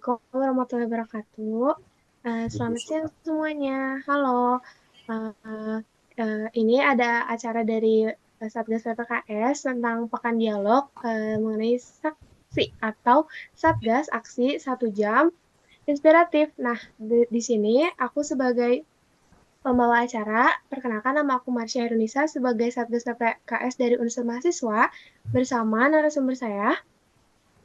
Assalamualaikum warahmatullahi wabarakatuh. Selamat siang semuanya. Halo. Eh, ini ada acara dari Satgas PPKS tentang Pekan Dialog mengenai saksi atau Satgas Aksi 1 Jam Inspiratif. Nah, di sini aku sebagai pembawa acara, perkenalkan nama aku Marsha Herunisa sebagai Satgas PPKS dari unsur mahasiswa bersama narasumber saya.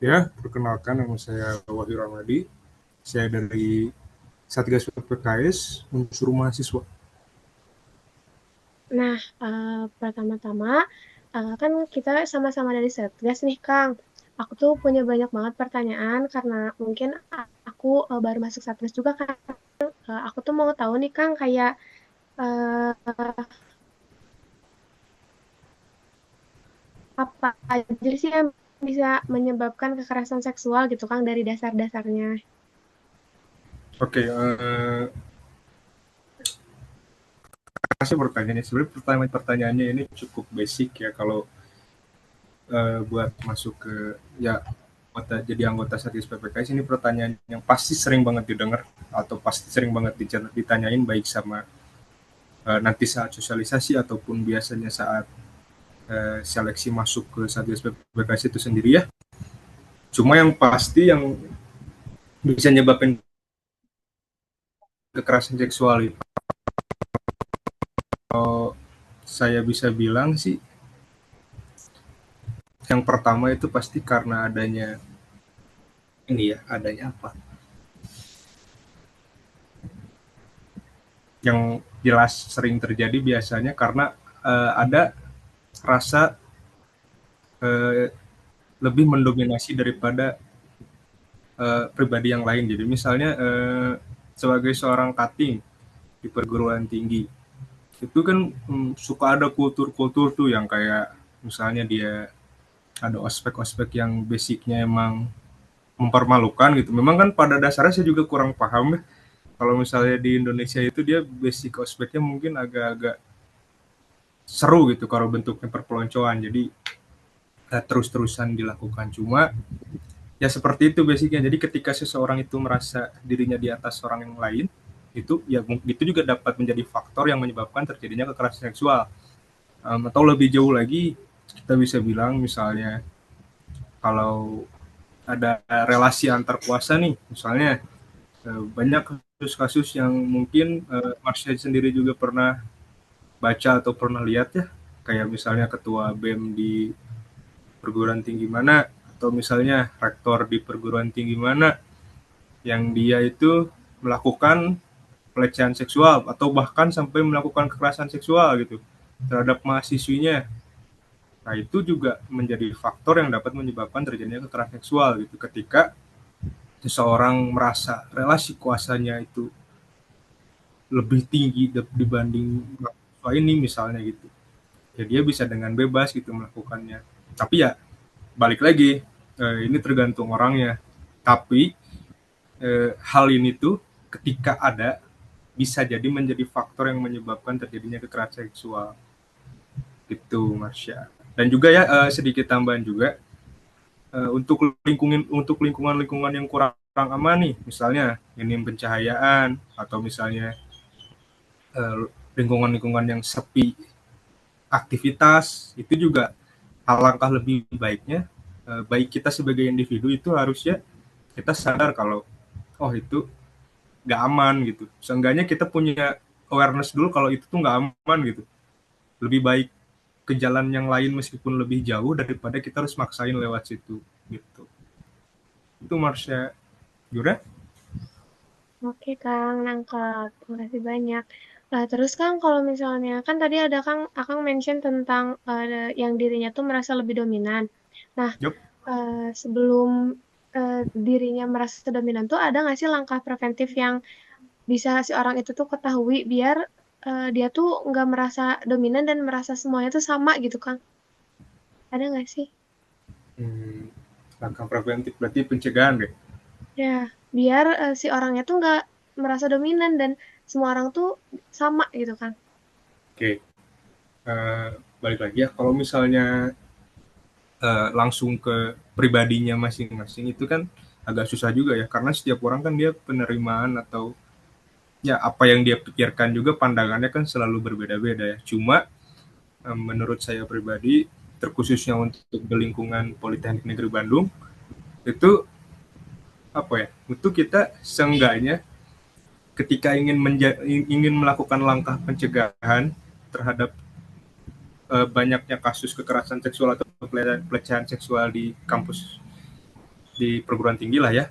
Ya, perkenalkan nama saya Wahyu Ramadi. Saya dari Satgas PPKS unsur mahasiswa. Nah, pertama-tama, kan kita sama-sama dari Satgas nih, Kang. Aku tuh punya banyak banget pertanyaan karena mungkin aku baru masuk Satgas juga kan. Aku tuh mau tahu nih, Kang, kayak eh, apa aja sih yang bisa menyebabkan kekerasan seksual gitu, Kang, dari dasar-dasarnya. Oke, kasih pertanyaannya. Sebenarnya pertanyaannya ini cukup basic ya kalau buat masuk ke ya jadi anggota Satgas PPKS ini pertanyaan yang pasti sering banget didengar atau pasti sering banget ditanyain baik sama nanti saat sosialisasi ataupun biasanya saat seleksi masuk ke Satgas PPKS itu sendiri ya. Cuma yang pasti yang bisa nyebabin kekerasan seksual itu saya bisa bilang sih yang pertama itu pasti karena adanya ini ya adanya apa yang jelas sering terjadi biasanya karena ada rasa eh, lebih mendominasi daripada pribadi yang lain. Jadi misalnya sebagai seorang cutting di perguruan tinggi itu kan suka ada kultur-kultur tuh yang kayak misalnya dia ada ospek-ospek yang basicnya emang mempermalukan gitu. Memang kan pada dasarnya saya juga kurang paham ya. Kalau misalnya di Indonesia itu dia basic ospeknya mungkin agak-agak seru gitu kalau bentuknya perpeloncoan. Jadi terus-terusan dilakukan. Cuma ya seperti itu basicnya. Jadi ketika seseorang itu merasa dirinya di atas orang yang lain, itu ya itu juga dapat menjadi faktor yang menyebabkan terjadinya kekerasan seksual. Atau lebih jauh lagi kita bisa bilang misalnya kalau ada relasi antar kuasa nih, misalnya banyak kasus-kasus yang mungkin Marsha sendiri juga pernah baca atau pernah lihat ya, kayak misalnya ketua BEM di perguruan tinggi mana, atau misalnya rektor di perguruan tinggi mana, yang dia itu melakukan pelecehan seksual atau bahkan sampai melakukan kekerasan seksual gitu terhadap mahasiswinya. Nah itu juga menjadi faktor yang dapat menyebabkan terjadinya kekerasan seksual gitu ketika seseorang merasa relasi kuasanya itu lebih tinggi dibanding mahasiswa ini misalnya gitu. Ya dia bisa dengan bebas gitu melakukannya. Tapi ya balik lagi ini tergantung orangnya. Tapi hal ini tuh ketika ada bisa jadi menjadi faktor yang menyebabkan terjadinya kekerasan seksual gitu Marsha. Dan juga ya sedikit tambahan juga untuk lingkungan-lingkungan yang kurang aman nih, misalnya minim pencahayaan atau misalnya eh, lingkungan-lingkungan yang sepi aktivitas, itu juga alangkah lebih baiknya baik kita sebagai individu itu harusnya kita sadar kalau oh itu nggak aman gitu. Seenggaknya kita punya awareness dulu kalau itu tuh nggak aman gitu. Lebih baik ke jalan yang lain meskipun lebih jauh daripada kita harus maksain lewat situ gitu. Itu Marsha Jura. Oke, Kang, nangkap. Makasih banyak. Terus, Kang, kalau misalnya, kan tadi ada Akang mention tentang yang dirinya tuh merasa lebih dominan. Nah, Yup. sebelum dirinya merasa dominan tuh ada nggak sih langkah preventif yang bisa si orang itu tuh ketahui biar dia tuh nggak merasa dominan dan merasa semuanya tuh sama gitu, Kang? Ada nggak sih? Hmm, langkah preventif berarti pencegahan deh. Ya, biar si orangnya tuh nggak merasa dominan dan semua orang tuh sama gitu, Kang. Oke, balik lagi ya. Kalau misalnya langsung ke pribadinya masing-masing itu kan agak susah juga ya, karena setiap orang kan dia penerimaan atau ya apa yang dia pikirkan juga pandangannya kan selalu berbeda-beda ya. Cuma menurut saya pribadi, terkhususnya untuk di lingkungan Politeknik Negeri Bandung, itu apa ya? Untuk kita seenggaknya ketika ingin melakukan langkah pencegahan terhadap banyaknya kasus kekerasan seksual atau pelecehan seksual di kampus di perguruan tinggi lah ya.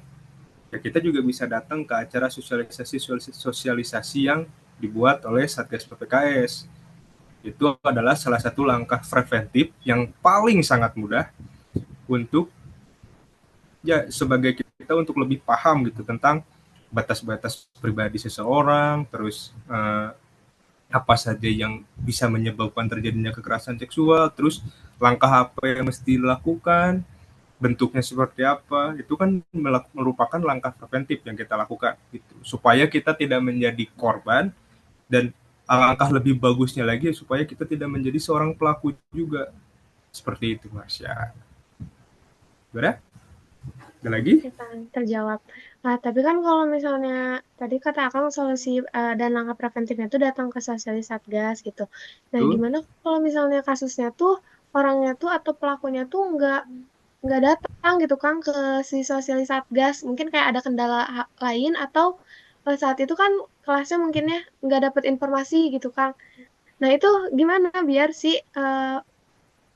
Ya kita juga bisa datang ke acara sosialisasi yang dibuat oleh Satgas PPKS. Itu adalah salah satu langkah preventif yang paling sangat mudah untuk ya sebagai kita untuk lebih paham gitu tentang batas-batas pribadi seseorang, terus apa saja yang bisa menyebabkan terjadinya kekerasan seksual, terus langkah apa yang mesti dilakukan, bentuknya seperti apa, itu kan merupakan langkah preventif yang kita lakukan gitu, supaya kita tidak menjadi korban, dan langkah lebih bagusnya lagi supaya kita tidak menjadi seorang pelaku juga, seperti itu Mas ya. Benar? Ada lagi? Oke, Kang, terjawab. Nah, tapi kan kalau misalnya tadi kata Akang solusi dan langkah preventifnya itu datang ke sosialis Satgas gitu. Nah, Tuh. gimana kalau misalnya kasusnya tuh orangnya tuh atau pelakunya tuh nggak datang gitu Kang ke si sosialis Satgas? Mungkin kayak ada kendala lain atau saat itu kan kelasnya mungkinnya nggak dapet informasi gitu Kang. Nah, itu gimana biar si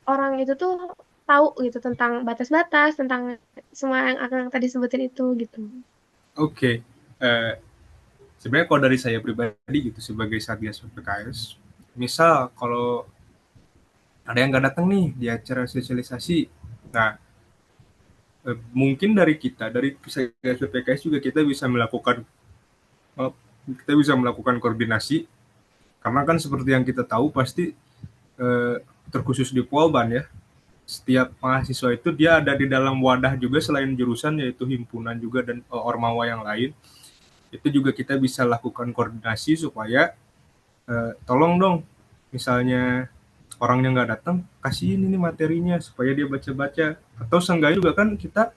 orang itu tuh tahu gitu tentang batas-batas, tentang semua yang akan tadi sebutin itu gitu. Oke. Eh, Sebenarnya kalau dari saya pribadi gitu sebagai Satgas PPKS, misal kalau ada yang nggak datang nih di acara sosialisasi, nah mungkin dari kita dari Satgas PPKS juga kita bisa melakukan koordinasi, karena kan seperti yang kita tahu pasti eh, terkhusus di Polban ya, setiap mahasiswa itu dia ada di dalam wadah juga selain jurusan, yaitu himpunan juga dan ormawa yang lain. Itu juga kita bisa lakukan koordinasi supaya tolong dong, misalnya orangnya nggak datang, kasihin ini materinya supaya dia baca-baca, atau seenggaknya juga kan kita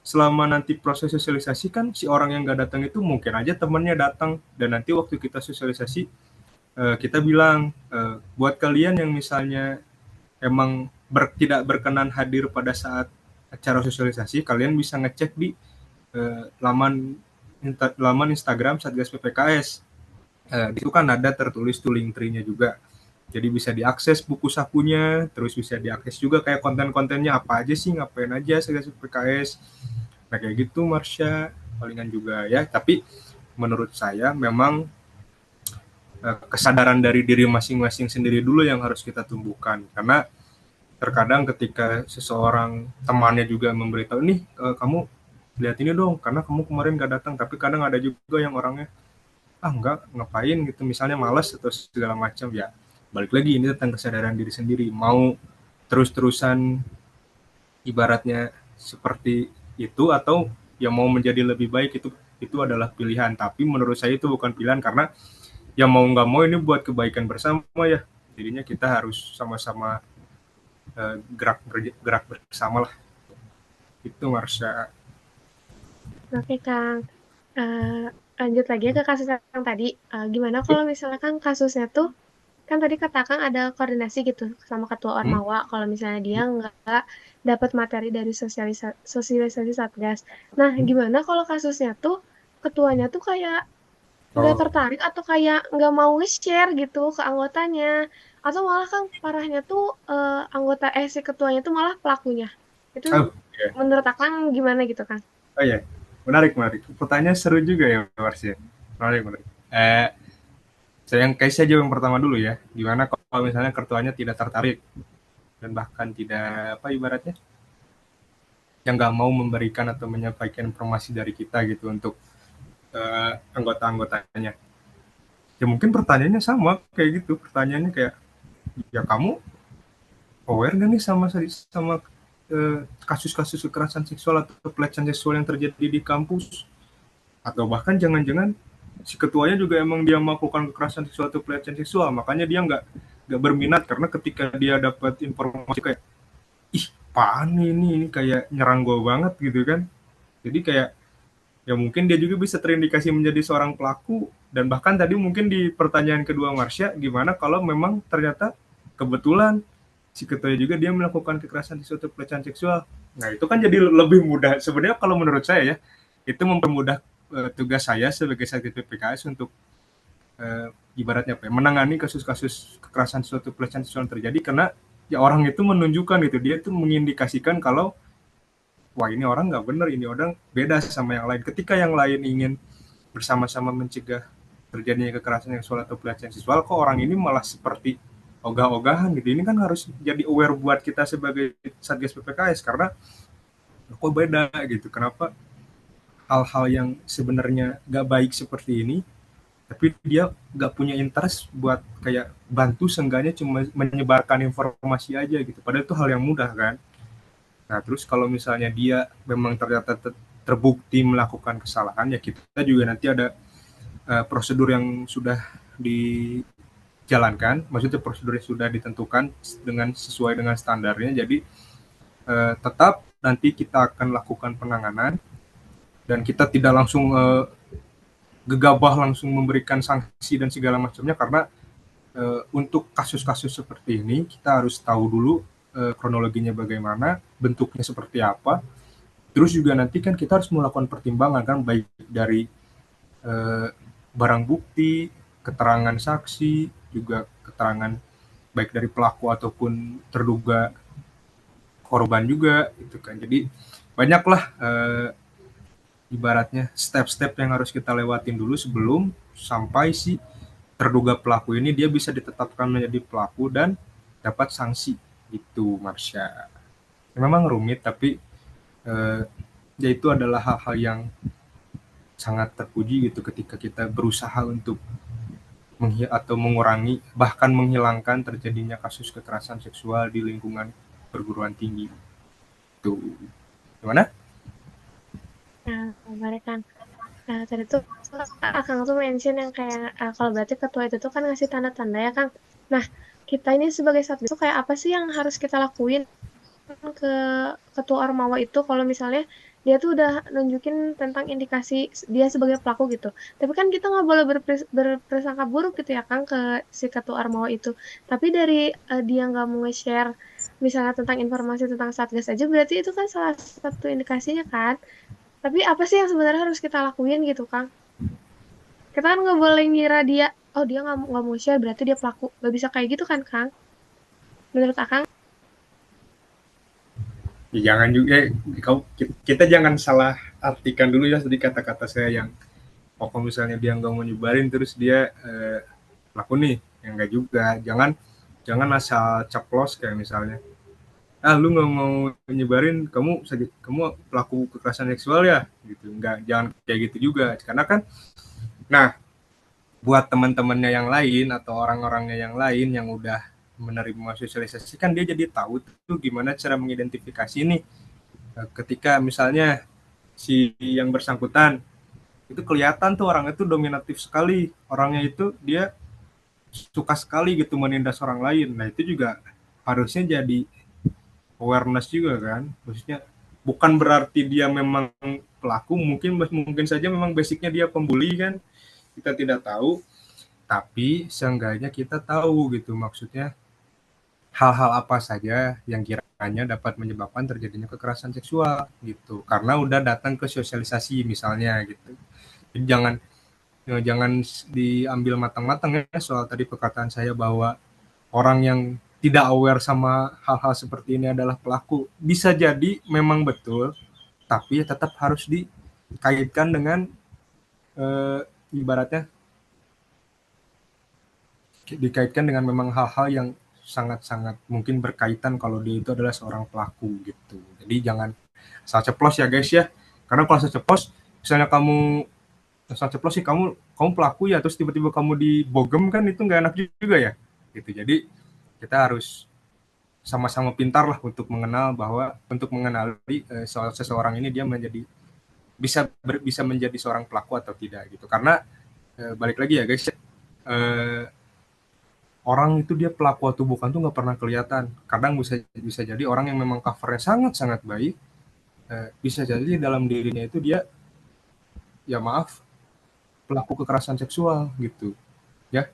selama nanti proses sosialisasi kan si orang yang nggak datang itu mungkin aja temannya datang, dan nanti waktu kita sosialisasi kita bilang buat kalian yang misalnya emang tidak berkenan hadir pada saat acara sosialisasi, kalian bisa ngecek di laman Instagram Satgas PPKS. Di situ kan ada tertulis tuh link tree-nya juga. Jadi bisa diakses buku sakunya, terus bisa diakses juga kayak konten-kontennya apa aja sih, ngapain aja Satgas PPKS. Nah kayak gitu Marsha, palingan juga ya. Tapi menurut saya memang kesadaran dari diri masing-masing sendiri dulu yang harus kita tumbuhkan. Karena terkadang ketika seseorang temannya juga memberitahu, nih kamu lihat ini dong, karena kamu kemarin gak datang. Tapi kadang ada juga yang orangnya, enggak, ngapain gitu, misalnya malas atau segala macam ya. Balik lagi ini tentang kesadaran diri sendiri. Mau terus-terusan ibaratnya seperti itu, atau yang mau menjadi lebih baik, itu adalah pilihan. Tapi menurut saya itu bukan pilihan, karena ya mau nggak mau ini buat kebaikan bersama ya. Jadinya kita harus sama-sama gerak bersama lah. Itu Marsha. Oke, Kang. Eh, lanjut lagi ya ke kasus yang tadi. Gimana kalau misalnya Kang kasusnya tuh, kan tadi kata Kang ada koordinasi gitu sama ketua Hmm? Ormawa kalau misalnya dia nggak dapat materi dari sosialisasi Satgas. Nah, gimana kalau kasusnya tuh ketuanya tuh kayak nggak Oh, tertarik atau kayak nggak mau nge-share gitu ke anggotanya, atau malah kan parahnya tuh si ketuanya tuh malah pelakunya itu ya. menurut Akang gimana gitu kan? Oh ya, menarik. Pertanyaan seru juga ya Marsha. Menarik. Saya jawab yang pertama dulu ya. Gimana kalau misalnya ketuanya tidak tertarik dan bahkan tidak apa ibaratnya yang nggak mau memberikan atau menyampaikan informasi dari kita gitu untuk anggota-anggotanya. Ya mungkin pertanyaannya sama kayak gitu. Pertanyaannya kayak, ya kamu aware nggak nih sama kasus-kasus kekerasan seksual atau pelecehan seksual yang terjadi di kampus? Atau bahkan jangan-jangan si ketuanya juga emang dia melakukan kekerasan seksual atau pelecehan seksual, makanya dia nggak berminat, karena ketika dia dapat informasi kayak, ih apaan ini kayak nyerang gue banget gitu kan, Jadi kayak ya mungkin dia juga bisa terindikasi menjadi seorang pelaku. Dan bahkan tadi mungkin di pertanyaan kedua Marsha, gimana kalau memang ternyata kebetulan si ketua juga dia melakukan kekerasan di suatu pelecehan seksual. Nah itu kan jadi lebih mudah sebenarnya kalau menurut saya ya, itu mempermudah tugas saya sebagai satgas PPKS untuk ibaratnya apa ya, menangani kasus-kasus kekerasan suatu pelecehan seksual yang terjadi, karena ya orang itu menunjukkan gitu, dia itu mengindikasikan kalau wah ini orang nggak benar, ini orang beda sama yang lain. Ketika yang lain ingin bersama-sama mencegah terjadinya kekerasan seksual atau pelecehan seksual, kok orang ini malah seperti ogah-ogahan gitu. Ini kan harus jadi aware buat kita sebagai Satgas PPKS, karena kok beda gitu. Kenapa hal-hal yang sebenarnya nggak baik seperti ini, tapi dia nggak punya interest buat kayak bantu, seenggaknya cuma menyebarkan informasi aja gitu. Padahal itu hal yang mudah kan. Nah, terus kalau misalnya dia memang ternyata terbukti melakukan kesalahan, ya kita juga nanti ada prosedur yang sudah dijalankan, maksudnya prosedur yang sudah ditentukan dengan sesuai dengan standarnya. Jadi tetap nanti kita akan lakukan penanganan dan kita tidak langsung gegabah langsung memberikan sanksi dan segala macamnya, karena untuk kasus-kasus seperti ini kita harus tahu dulu kronologinya bagaimana, bentuknya seperti apa. Terus juga nanti kan kita harus melakukan pertimbangan kan, baik dari eh, barang bukti, keterangan saksi, juga keterangan baik dari pelaku ataupun terduga korban juga gitu kan. Jadi banyaklah ibaratnya step-step yang harus kita lewatin dulu sebelum sampai si terduga pelaku ini dia bisa ditetapkan menjadi pelaku dan dapat sanksi gitu, Marsha. Memang rumit, tapi eh, ya itu adalah hal-hal yang sangat terpuji gitu ketika kita berusaha untuk atau mengurangi bahkan menghilangkan terjadinya kasus kekerasan seksual di lingkungan perguruan tinggi. Itu gimana? Nah, kemarin kan. Nah, tadi tuh Akang tuh mention yang kayak kalau berarti ketua itu tuh kan ngasih tanda-tanda ya Kang. Nah, kita ini sebagai satgas tuh kayak apa sih yang harus kita lakuin ke ketua Ormawa itu kalau misalnya dia tuh udah nunjukin tentang indikasi dia sebagai pelaku gitu. Tapi kan kita nggak boleh berprasangka buruk gitu ya Kang ke si ketua Ormawa itu. Tapi dari dia nggak mau nge-share misalnya tentang informasi tentang satgas aja berarti itu kan salah satu indikasinya kan. Tapi apa sih yang sebenarnya harus kita lakuin gitu Kang? Kita kan nggak boleh ngira dia, oh dia nggak mau share berarti dia pelaku. Nggak bisa kayak gitu kan Kang? Menurut Akang? Ya, jangan juga kita jangan salah artikan dulu ya tadi kata-kata saya yang kalau misalnya dia nggak mau nyebarin terus dia laku nih, yang enggak juga. Jangan jangan asal ceplos kayak misalnya, lu nggak mau nyebarin, kamu pelaku kekerasan seksual ya gitu. Enggak, jangan kayak gitu juga, karena kan nah buat teman-temannya yang lain atau orang-orangnya yang lain yang udah menerima sosialisasi kan dia jadi tahu tuh gimana cara mengidentifikasi ini. Ketika misalnya si yang bersangkutan itu kelihatan tuh orangnya tuh dominatif sekali, orangnya itu dia suka sekali gitu menindas orang lain. Nah itu juga harusnya jadi awareness juga kan, maksudnya bukan berarti dia memang pelaku, mungkin mungkin saja memang basicnya dia pembuli kan, kita tidak tahu. Tapi seenggaknya kita tahu gitu, maksudnya hal-hal apa saja yang kiranya dapat menyebabkan terjadinya kekerasan seksual gitu, karena udah datang ke sosialisasi misalnya gitu. Jadi jangan diambil matang-matang ya soal tadi perkataan saya bahwa orang yang tidak aware sama hal-hal seperti ini adalah pelaku. Bisa jadi memang betul, tapi tetap harus dikaitkan dengan eh, ibaratnya dikaitkan dengan memang hal-hal yang sangat-sangat mungkin berkaitan kalau dia itu adalah seorang pelaku gitu. Jadi jangan asal ceplos ya guys ya. Karena kalau asal ceplos, misalnya kamu asal ceplos sih kamu pelaku ya, terus tiba-tiba kamu dibogem kan itu nggak enak juga ya. Gitu. Jadi kita harus sama-sama pintar lah untuk mengenali soal seseorang ini dia menjadi bisa menjadi seorang pelaku atau tidak gitu. Karena balik lagi ya guys, orang itu dia pelaku atau bukan tuh nggak pernah kelihatan. Kadang bisa bisa jadi orang yang memang covernya sangat sangat baik, bisa jadi dalam dirinya itu dia, ya maaf, pelaku kekerasan seksual gitu ya.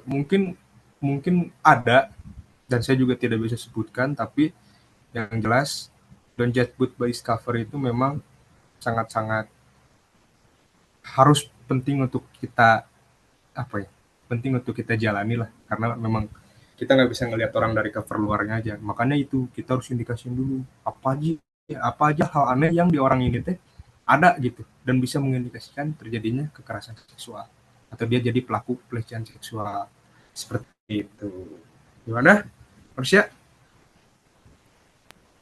Mungkin mungkin ada, dan saya juga tidak bisa sebutkan, tapi yang jelas don't judge book by its cover itu memang sangat-sangat harus penting untuk kita, apa ya, penting untuk kita jalani lah, karena memang kita nggak bisa ngelihat orang dari cover luarnya aja. Makanya itu kita harus indikasiin dulu apa aja hal aneh yang di orang ini teh ada gitu, dan bisa mengindikasikan terjadinya kekerasan seksual atau dia jadi pelaku pelecehan seksual seperti itu. Gimana, Marsha?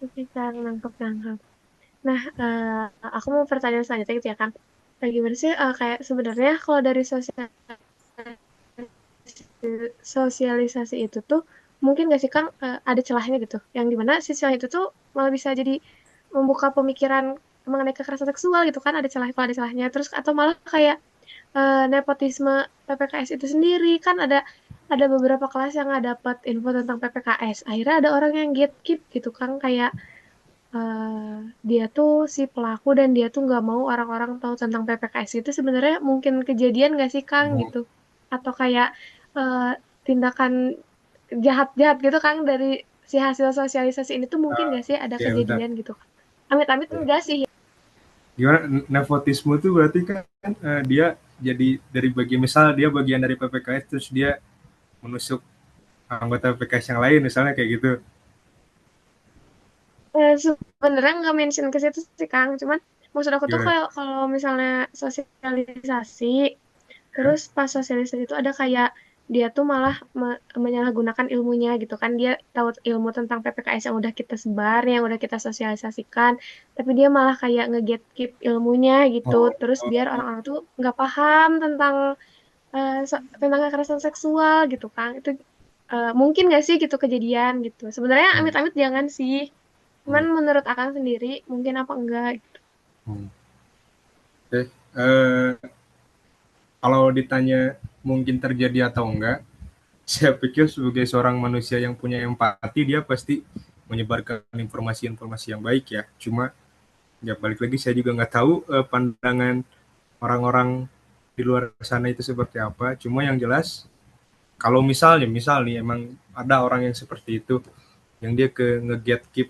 Oke, Kang, nangkep. Nah, aku mau pertanyaan selanjutnya gitu ya, Kang. Gimana sih kayak sebenarnya kalau dari sosialisasi itu tuh mungkin gak sih, Kang, ada celahnya gitu, yang dimana si celah itu tuh malah bisa jadi membuka pemikiran mengenai kekerasan seksual gitu kan, ada celah kalau ada celahnya, terus atau malah kayak nepotisme PPKS itu sendiri kan ada beberapa kelas yang nggak dapat info tentang PPKS, akhirnya ada orang yang gatekeep gitu kan, kayak dia tuh si pelaku dan dia tuh nggak mau orang-orang tahu tentang PPKS itu, sebenarnya mungkin kejadian nggak sih, Kang, gitu, atau kayak eh, tindakan jahat-jahat gitu, Kang, dari si hasil sosialisasi ini tuh mungkin nggak sih ada Ya bentar. kejadian gitu, Kang? Amit-amit enggak sih. Gimana, nepotisme itu berarti kan dia jadi dari misal dia bagian dari PPKS terus dia menusuk anggota PPKS yang lain misalnya kayak gitu. Sebenarnya nggak mention ke situ sih, Kang. Cuman maksud aku tuh Gimana? kayak kalau misalnya sosialisasi, Ya? terus pas sosialisasi itu ada kayak dia tuh malah menyalahgunakan ilmunya gitu kan. Dia tahu ilmu tentang PPKS yang udah kita sebar, yang udah kita sosialisasikan, tapi dia malah kayak nge-gatekeep ilmunya gitu. Oh, Terus biar orang-orang tuh nggak paham tentang tentang kekerasan seksual gitu, Kang. Itu mungkin nggak sih gitu kejadian gitu. Sebenarnya hmm, amit-amit jangan sih. Cuman hmm, menurut Akang sendiri, mungkin apa enggak? hmm. Oke. Kalau ditanya mungkin terjadi atau enggak, saya pikir sebagai seorang manusia yang punya empati, dia pasti menyebarkan informasi-informasi yang baik ya. Cuma ya balik lagi, saya juga nggak tahu pandangan orang-orang di luar sana itu seperti apa. Cuma yang jelas, kalau misal nih emang ada orang yang seperti itu, yang dia ke nge-gatekeep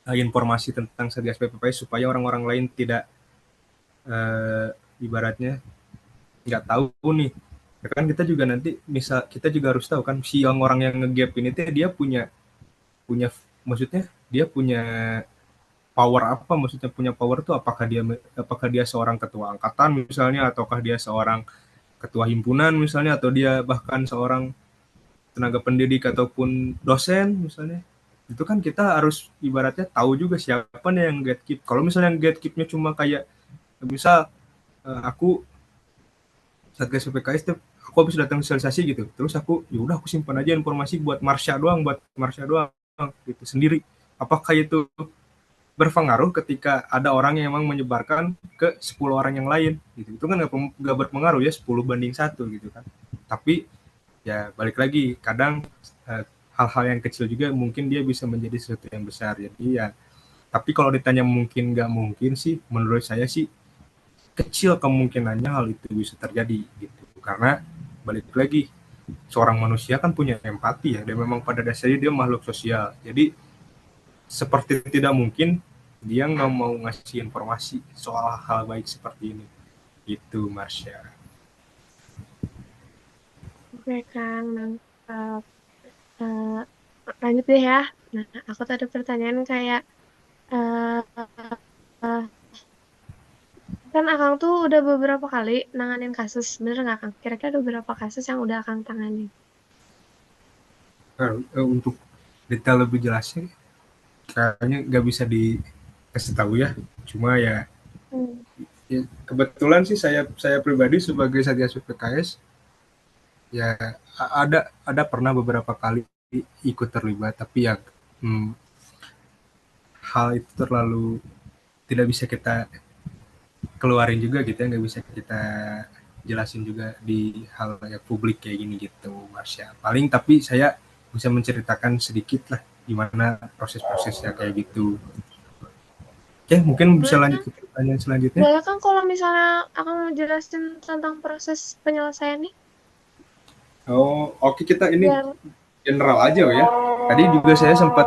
informasi tentang Satgas PPPS supaya orang-orang lain tidak, eh, ibaratnya nggak tahu nih, ya kan kita juga nanti misal kita juga harus tahu kan si yang orang yang nge-gap ini tuh dia punya punya maksudnya dia punya power apa, maksudnya punya power tuh apakah dia seorang ketua angkatan misalnya, ataukah dia seorang ketua himpunan misalnya, atau dia bahkan seorang tenaga pendidik ataupun dosen misalnya. Itu kan kita harus ibaratnya tahu juga siapa nih yang gatekeep. Kalau misalnya yang gatekeepnya cuma kayak misal, aku Satgas PPKS tuh aku habis datang sosialisasi gitu, terus aku ya udah aku simpan aja informasi buat Marsha doang gitu sendiri. Apakah itu berpengaruh ketika ada orang yang emang menyebarkan ke 10 orang yang lain gitu? Itu kan nggak berpengaruh ya, 10 banding 1 gitu kan. Tapi ya balik lagi, kadang hal-hal yang kecil juga mungkin dia bisa menjadi sesuatu yang besar. Jadi ya, tapi kalau ditanya mungkin nggak mungkin sih, menurut saya sih kecil kemungkinannya hal itu bisa terjadi gitu. Karena balik lagi, seorang manusia kan punya empati ya, dan memang pada dasarnya dia makhluk sosial. Jadi seperti tidak mungkin dia nggak mau ngasih informasi soal hal baik seperti ini. Itu Marsha. Oke, Kang. Nah, eh, lanjut deh ya. Nah, aku tuh ada pertanyaan kayak, eh, eh, kan Akang tuh udah beberapa kali nanganin kasus, bener nggak, Kang? Kira-kira ada beberapa kasus yang udah Akang tanganin. Untuk detail lebih jelasnya kayaknya nggak bisa dikasih tahu ya. Cuma ya, Hmm. kebetulan sih saya pribadi sebagai satgas PPKS ya ada pernah beberapa kali ikut terlibat, tapi ya, hmm, hal itu terlalu tidak bisa kita keluarin juga gitu ya, nggak bisa kita jelasin juga di hal yang publik kayak gini gitu Mas ya. Paling tapi saya bisa menceritakan sedikit lah gimana proses-prosesnya kayak gitu. Mungkin bisa Boleh lanjut kan? ke pertanyaan selanjutnya. Boleh kan kalau misalnya akan ngejelasin tentang proses penyelesaian nih? Oh, oke, kita ini Biar general aja ya. Tadi juga saya sempat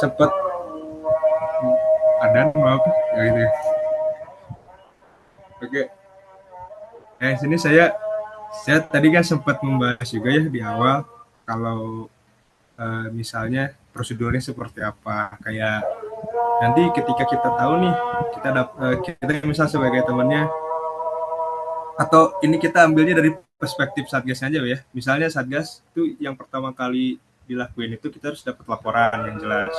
sempat ada, maaf ya gitu ya. Oke. Sini saya tadi kan sempat membahas juga ya di awal kalau misalnya prosedurnya seperti apa. Kayak nanti ketika kita tahu nih kita misal sebagai temannya, atau ini kita ambilnya dari perspektif satgas aja ya. Misalnya satgas itu yang pertama kali dilakuin itu kita harus dapat laporan yang jelas.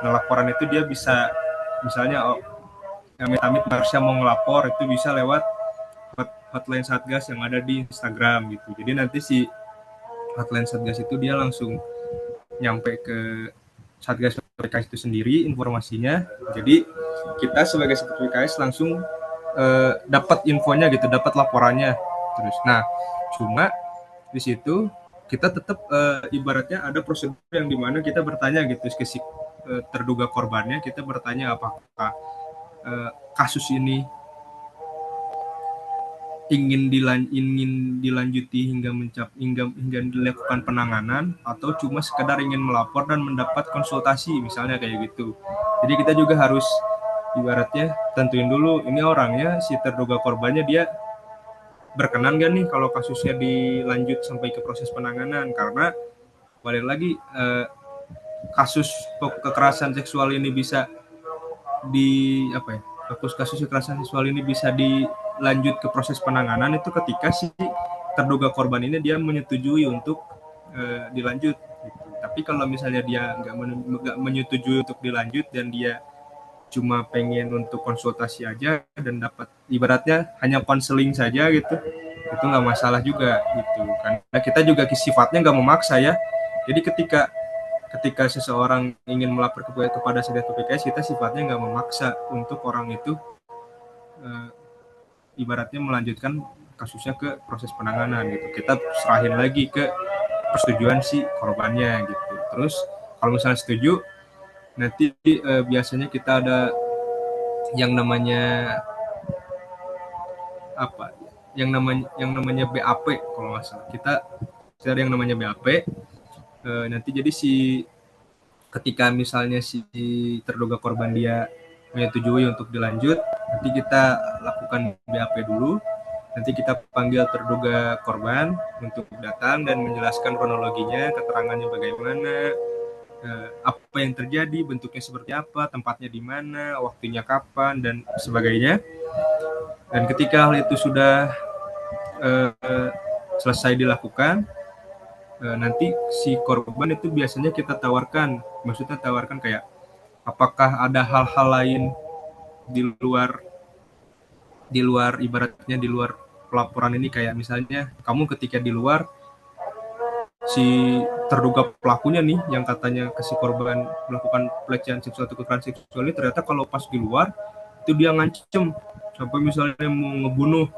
Nah, laporan itu dia bisa misalnya amit-amit harusnya mau ngelapor itu bisa lewat hotline satgas yang ada di Instagram gitu. Jadi nanti si hotline satgas itu dia langsung nyampe ke satgas PKS itu sendiri informasinya. Jadi kita sebagai satgas PKS langsung dapat infonya gitu, dapat laporannya. Terus, nah cuma di situ kita tetap ibaratnya ada prosedur yang dimana kita bertanya gitu ke si terduga korbannya, kita bertanya apakah kasus ini ingin dilanjuti hingga dilakukan penanganan atau cuma sekedar ingin melapor dan mendapat konsultasi misalnya kayak gitu. Jadi kita juga harus ibaratnya tentuin dulu ini orangnya si terduga korbannya dia berkenan gak nih kalau kasusnya dilanjut sampai ke proses penanganan, karena balik lagi kasus kekerasan seksual ini bisa di apa ya, kasus kekerasan seksual ini bisa dilanjut ke proses penanganan itu ketika si terduga korban ini dia menyetujui untuk dilanjut gitu. Tapi kalau misalnya dia nggak menyetujui untuk dilanjut dan dia cuma pengen untuk konsultasi aja dan dapat ibaratnya hanya konseling saja gitu, itu nggak masalah juga gitu. Karena kita juga sifatnya nggak memaksa ya. Jadi ketika seseorang ingin melapor kepada Satgas PPKS, kita sifatnya nggak memaksa untuk orang itu eh, ibaratnya melanjutkan kasusnya ke proses penanganan gitu. Kita serahin lagi ke persetujuan si korbannya gitu. Terus kalau misalnya setuju, nanti biasanya kita ada yang namanya apa? Yang namanya BAP kalau nggak salah. Kita ada yang namanya BAP. Nanti jadi si ketika misalnya si terduga korban dia menyetujui untuk dilanjut, nanti kita lakukan BAP dulu, nanti kita panggil terduga korban untuk datang dan menjelaskan kronologinya, keterangannya bagaimana, apa yang terjadi, bentuknya seperti apa, tempatnya di mana, waktunya kapan, dan sebagainya. Dan ketika hal itu sudah selesai dilakukan, nanti si korban itu biasanya kita tawarkan, maksudnya tawarkan kayak apakah ada hal-hal lain di luar ibaratnya di luar pelaporan ini, kayak misalnya kamu ketika di luar si terduga pelakunya nih yang katanya ke si korban melakukan pelecehan seksual atau kekerasan seksual ini, ternyata kalau pas di luar itu dia ngancem sampai misalnya mau ngebunuh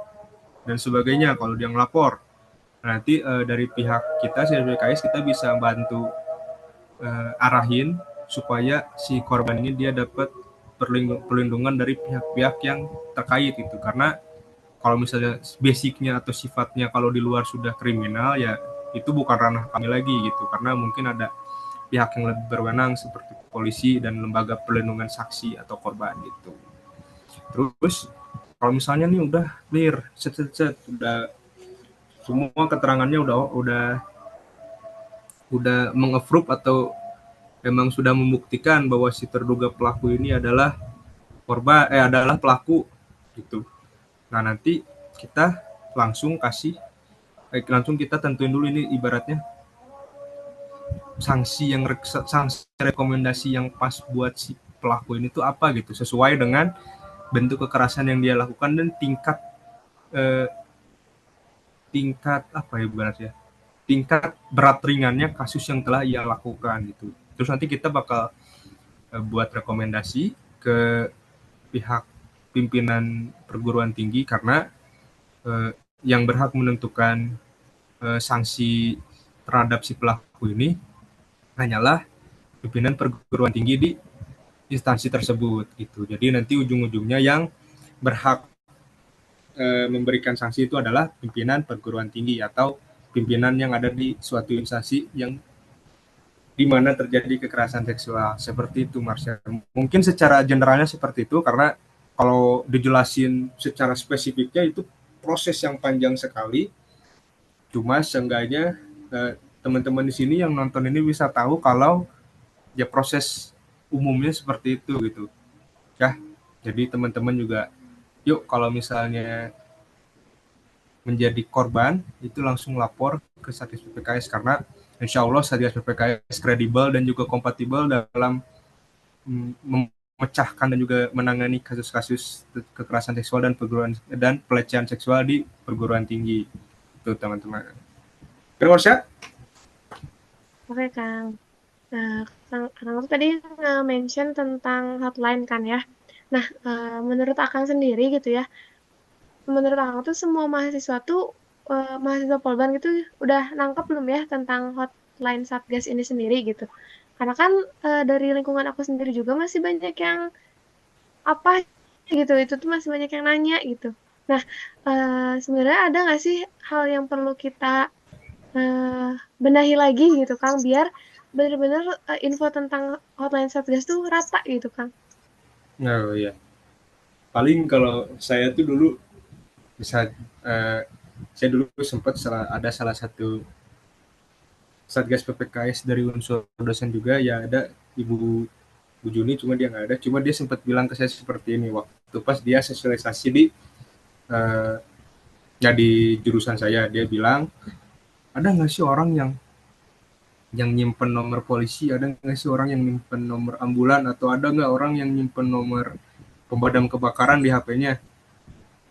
dan sebagainya kalau dia ngelapor. Nah, nanti dari pihak kita CBKS kita bisa bantu arahin supaya si korban ini dia dapat perlindungan dari pihak-pihak yang terkait gitu, karena kalau misalnya basicnya atau sifatnya kalau di luar sudah kriminal ya itu bukan ranah kami lagi gitu, karena mungkin ada pihak yang lebih berwenang seperti polisi dan lembaga perlindungan saksi atau korban gitu. Terus kalau misalnya nih udah clear, udah semua keterangannya udah meng-approve atau memang sudah membuktikan bahwa si terduga pelaku ini adalah adalah pelaku gitu. Nah, nanti kita langsung kita tentuin dulu ini ibaratnya sanksi rekomendasi yang pas buat si pelaku ini tuh apa gitu, sesuai dengan bentuk kekerasan yang dia lakukan dan eh, tingkat apa ya ibaratnya, tingkat berat ringannya kasus yang telah ia lakukan gitu. Terus nanti kita bakal buat rekomendasi ke pihak pimpinan perguruan tinggi, karena yang berhak menentukan sanksi terhadap si pelaku ini hanyalah pimpinan perguruan tinggi di instansi tersebut gitu. Jadi nanti ujung-ujungnya yang berhak memberikan sanksi itu adalah pimpinan perguruan tinggi atau pimpinan yang ada di suatu instansi yang di mana terjadi kekerasan seksual. Seperti itu, Marsha. Mungkin secara generalnya seperti itu, karena kalau dijelasin secara spesifiknya itu proses yang panjang sekali. Cuma seenggaknya teman-teman di sini yang nonton ini bisa tahu kalau ya proses umumnya seperti itu gitu. Ya, jadi teman-teman juga yuk kalau misalnya menjadi korban itu langsung lapor ke Satgas PPKS karena insya Allah Satgas PPKS kredibel dan juga kompatibel dalam memecahkan dan juga menangani kasus-kasus kekerasan seksual dan perguruan dan pelecehan seksual di perguruan tinggi itu teman-teman. Terus ya? Oke, Kang. Nah, Kang tadi nge-mention tentang hotline kan ya. Nah, menurut Akang sendiri gitu ya, menurut Akang tuh semua mahasiswa tuh, mahasiswa Polban gitu udah nangkep belum ya tentang hotline Satgas ini sendiri gitu. Karena kan dari lingkungan aku sendiri juga masih banyak yang apa gitu, itu tuh masih banyak yang nanya gitu. Nah, sebenarnya ada nggak sih hal yang perlu kita eh, benahi lagi gitu Kang, biar bener-bener info tentang hotline Satgas tuh rata gitu Kang. Oh iya. Paling kalau saya tuh dulu bisa saya dulu sempat ada salah satu Satgas PPKS dari unsur dosen juga ya ada Ibu Bu Juni cuma dia nggak ada cuma dia sempat bilang ke saya seperti ini waktu pas dia sosialisasi di uh, ya di jurusan saya dia bilang ada nggak sih orang yang nyimpen nomor polisi ada nggak sih orang yang nyimpen nomor ambulan atau ada nggak orang yang nyimpen nomor pemadam kebakaran di HP-nya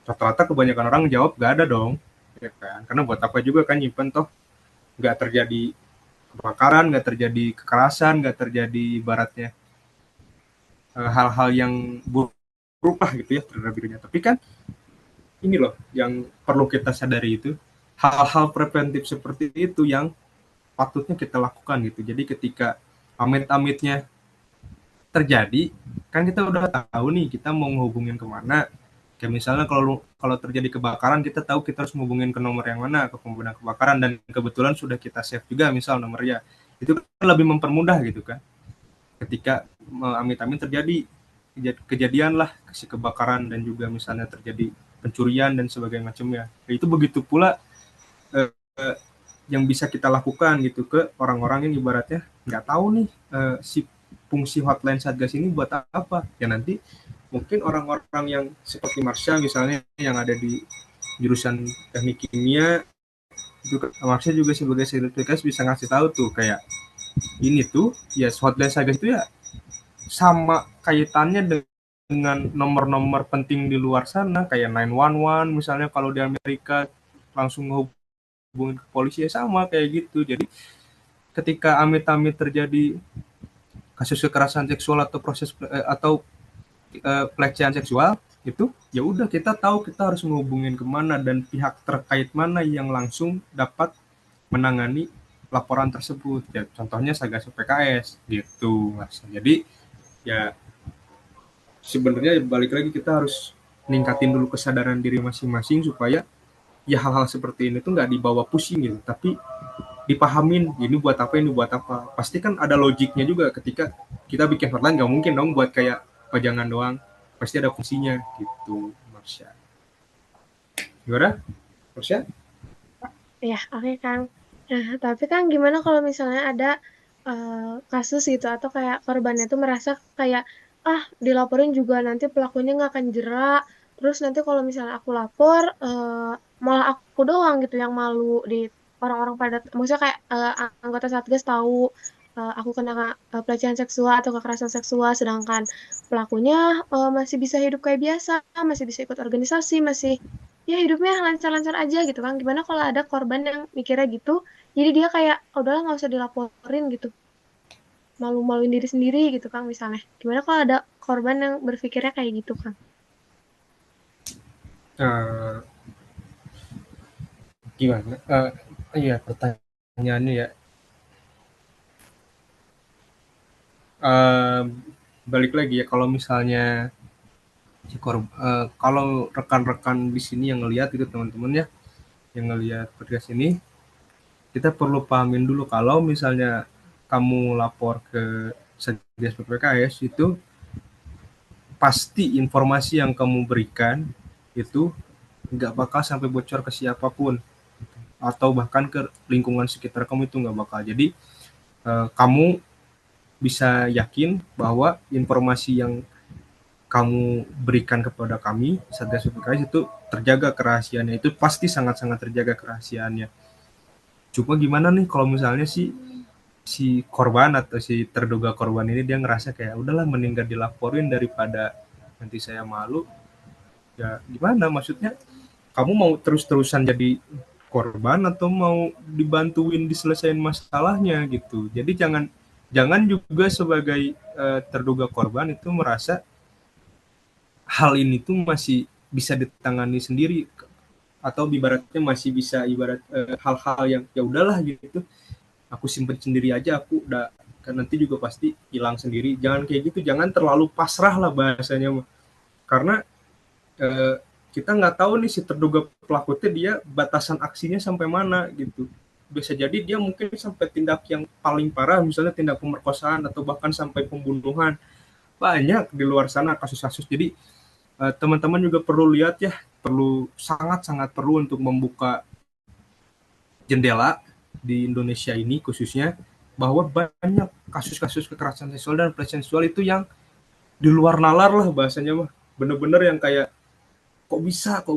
rata-rata kebanyakan orang jawab nggak ada dong ya kan karena buat apa juga kan nyimpen toh nggak terjadi kebakaran nggak terjadi kekerasan nggak terjadi ibaratnya hal-hal yang berubah gitu ya terhadap dirinya tapi kan ini loh yang perlu kita sadari itu hal-hal preventif seperti itu yang patutnya kita lakukan gitu jadi ketika amit-amitnya terjadi kan kita udah tahu nih kita mau menghubungin kemana kayak misalnya kalau kalau terjadi kebakaran kita tahu kita harus menghubungin ke nomor yang mana ke pemadam kebakaran dan kebetulan sudah kita save juga misal nomornya itu kan lebih mempermudah gitu kan ketika amit-amit terjadi kejadian lah si kebakaran dan juga misalnya terjadi pencurian dan sebagainya macamnya itu begitu pula eh, yang bisa kita lakukan gitu ke orang-orang yang ibaratnya nggak tahu nih si fungsi hotline Satgas ini buat apa ya nanti mungkin orang-orang yang seperti Marsha misalnya yang ada di jurusan teknik kimia itu Marsha juga sebagai sertifikat bisa ngasih tahu tuh kayak ini tuh ya hotline Satgas itu ya sama kaitannya dengan nomor-nomor penting di luar sana kayak 911 misalnya kalau di Amerika langsung hubungin ke polisi ya sama kayak gitu jadi ketika amit-amit terjadi kasus kekerasan seksual atau pelecehan seksual itu ya udah kita tahu kita harus menghubungin kemana dan pihak terkait mana yang langsung dapat menangani laporan tersebut ya contohnya Satgas PKS gitu mas jadi ya sebenarnya balik lagi kita harus ningkatin dulu kesadaran diri masing-masing supaya ya hal-hal seperti ini tuh nggak dibawa pusing gitu tapi dipahamin ini buat apa pasti kan ada logiknya juga ketika kita bikin hotline nggak mungkin dong buat kayak pajangan doang pasti ada fungsinya gitu Marsha gimana Marsha. Ya, oke Kang. Nah, tapi Kang gimana kalau misalnya ada kasus gitu atau kayak korbannya tuh merasa kayak dilaporin juga nanti pelakunya nggak akan jerak. Terus nanti kalau misalnya aku lapor malah aku doang gitu yang malu di orang-orang pada maksudnya kayak anggota Satgas tahu aku kena pelecehan seksual atau kekerasan seksual sedangkan pelakunya masih bisa hidup kayak biasa, masih bisa ikut organisasi, masih ya hidupnya lancar-lancar aja gitu kan. Gimana kalau ada korban yang mikirnya gitu, jadi dia kayak "Oh, udahlah nggak usah dilaporin gitu, malu-maluin diri sendiri gitu kan misalnya. Gimana kalau ada korban yang berpikirnya kayak gitu kan? uh, gimana iya pertanyaannya ya uh, balik lagi ya, kalau misalnya kalau rekan-rekan di sini yang ngelihat itu teman-teman ya, yang ngelihat podcast ini, kita perlu pahamin dulu kalau misalnya kamu lapor ke Satgas PPKS itu pasti informasi yang kamu berikan itu nggak bakal sampai bocor ke siapapun atau bahkan ke lingkungan sekitar kamu, itu nggak bakal. Jadi kamu bisa yakin bahwa informasi yang kamu berikan kepada kami Satgas PPKS itu terjaga kerahasiaannya, itu pasti sangat-sangat terjaga kerahasiaannya. Cuma gimana nih kalau misalnya si korban atau si terduga korban ini dia ngerasa kayak udahlah mending gak dilaporin daripada nanti saya malu. Ya gimana, maksudnya kamu mau terus-terusan jadi korban atau mau dibantuin diselesain masalahnya gitu. Jadi jangan jangan juga sebagai terduga korban itu merasa hal ini tuh masih bisa ditangani sendiri atau ibaratnya masih bisa ibarat hal-hal yang ya udahlah gitu, aku simpen sendiri aja, aku udah kan nanti juga pasti hilang sendiri. Jangan kayak gitu, jangan terlalu pasrah lah bahasanya, karena eh, kita nggak tahu nih si terduga pelakunya dia batasan aksinya sampai mana gitu. Bisa jadi dia mungkin sampai tindak yang paling parah, misalnya tindak pemerkosaan atau bahkan sampai pembunuhan. Banyak di luar sana kasus-kasus. Jadi teman-teman juga perlu lihat ya, perlu sangat-sangat perlu untuk membuka jendela di Indonesia ini khususnya, bahwa banyak kasus-kasus kekerasan seksual dan pelecehan seksual itu yang di luar nalar lah bahasanya mah, bener-bener yang kayak kok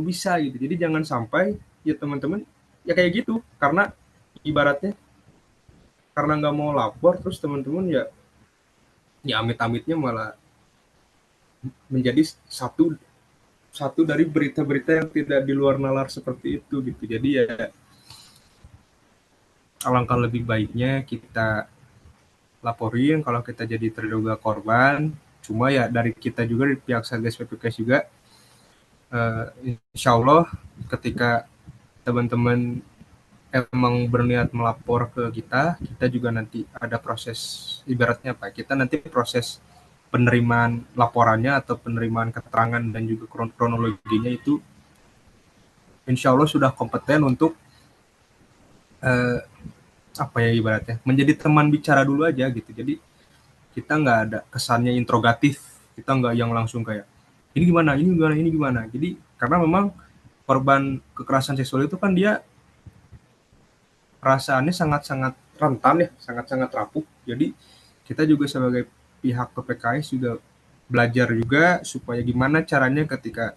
bisa gitu. Jadi jangan sampai ya teman-teman ya kayak gitu, karena ibaratnya karena nggak mau lapor terus teman-teman ya amit-amitnya malah menjadi satu satu dari berita-berita yang tidak di luar nalar seperti itu gitu. Jadi ya alangkah lebih baiknya kita laporin kalau kita jadi terduga korban. Cuma ya dari kita juga, dari pihak Satgas PPKS juga, insya Allah ketika teman-teman emang berniat melapor ke kita, kita juga nanti ada proses, ibaratnya apa, kita nanti proses penerimaan laporannya atau penerimaan keterangan dan juga kronologinya itu insya Allah sudah kompeten untuk eh, apa ya, ibaratnya menjadi teman bicara dulu aja gitu. Jadi kita nggak ada kesannya interogatif, kita nggak yang langsung kayak ini gimana, ini gimana, ini gimana. Jadi karena memang korban kekerasan seksual itu kan dia perasaannya sangat-sangat rentan ya, sangat-sangat rapuh. Jadi kita juga sebagai pihak PPKS juga belajar juga supaya gimana caranya ketika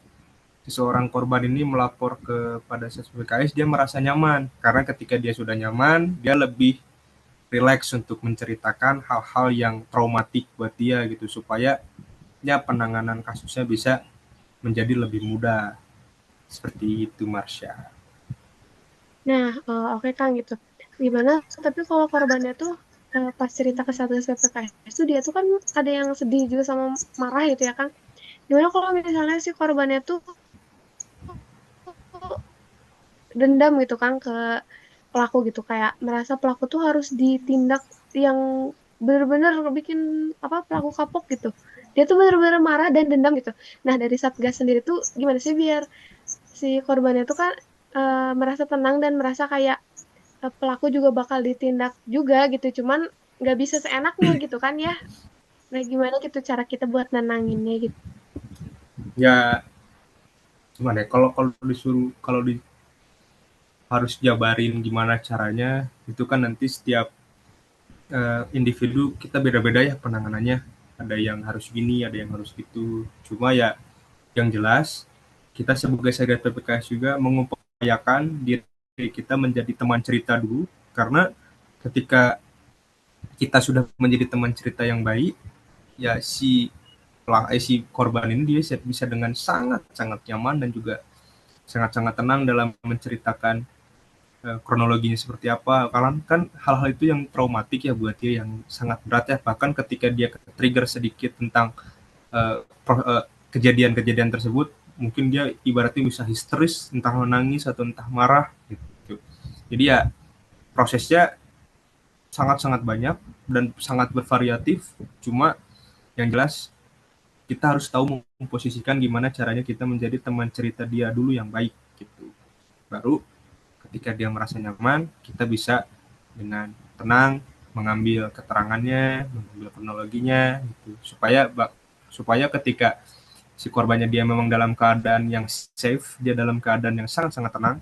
seseorang korban ini melapor kepada PPKS dia merasa nyaman, karena ketika dia sudah nyaman dia lebih rileks untuk menceritakan hal-hal yang traumatik buat dia gitu, supaya ya penanganan kasusnya bisa menjadi lebih mudah. Seperti itu, Marsha. Nah, oke Kang gitu. Gimana? Tapi kalau korbannya tuh pas cerita ke Satgas PPKS tuh dia tuh kan ada yang sedih juga sama marah gitu ya Kang. Gimana kalau misalnya si korbannya tuh dendam gitu kan ke pelaku gitu, kayak merasa pelaku tuh harus ditindak yang bener-bener bikin apa pelaku kapok gitu. Dia tuh bener-bener marah dan dendam gitu. Nah, dari Satgas sendiri tuh gimana sih biar si korbannya tuh kan merasa tenang dan merasa kayak pelaku juga bakal ditindak juga gitu. Cuman nggak bisa seenaknya gitu kan ya. Nah, gimana gitu cara kita buat nenanginnya gitu. Ya gimana ya, kalau kalau disuruh, kalau harus jabarin gimana caranya, itu kan nanti setiap individu kita beda-beda ya penanganannya. Ada yang harus gini, ada yang harus gitu. Cuma ya yang jelas kita sebagai Satgas PPKS juga mengupayakan diri kita menjadi teman cerita dulu, karena ketika kita sudah menjadi teman cerita yang baik, ya si korban ini dia bisa dengan sangat-sangat nyaman dan juga sangat-sangat tenang dalam menceritakan kronologinya seperti apa. Karena kan hal-hal itu yang traumatik ya buat dia, yang sangat berat ya. Bahkan ketika dia trigger sedikit tentang uh, kejadian-kejadian tersebut, mungkin dia ibaratnya bisa histeris, entah menangis atau entah marah gitu. Jadi ya prosesnya sangat-sangat banyak dan sangat bervariatif. Cuma Yang jelas kita harus tahu memposisikan gimana caranya kita menjadi teman cerita dia dulu yang baik gitu. Baru ketika dia merasa nyaman, kita bisa dengan tenang mengambil keterangannya, mengambil kronologinya gitu. Supaya ketika si korbannya dia memang dalam keadaan yang safe, dia dalam keadaan yang sangat-sangat tenang,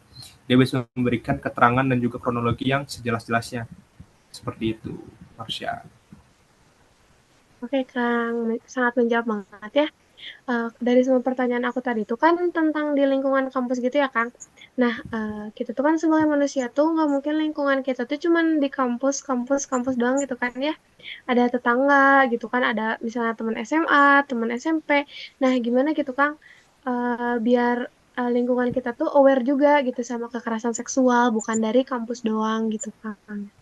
dia bisa memberikan keterangan dan juga kronologi yang sejelas-jelasnya. Seperti itu, Marsha. Oke, Kang, sangat menjawab banget ya. Dari semua pertanyaan aku tadi itu kan tentang di lingkungan kampus gitu ya, Kang. Nah, kita tuh kan sebagai manusia tuh nggak mungkin lingkungan kita tuh cuman di kampus, kampus, kampus doang gitu kan ya. Ada tetangga gitu kan, ada misalnya teman SMA, teman SMP. Nah, gimana gitu, Kang? Biar lingkungan kita tuh aware juga gitu sama kekerasan seksual, bukan dari kampus doang gitu, Kang.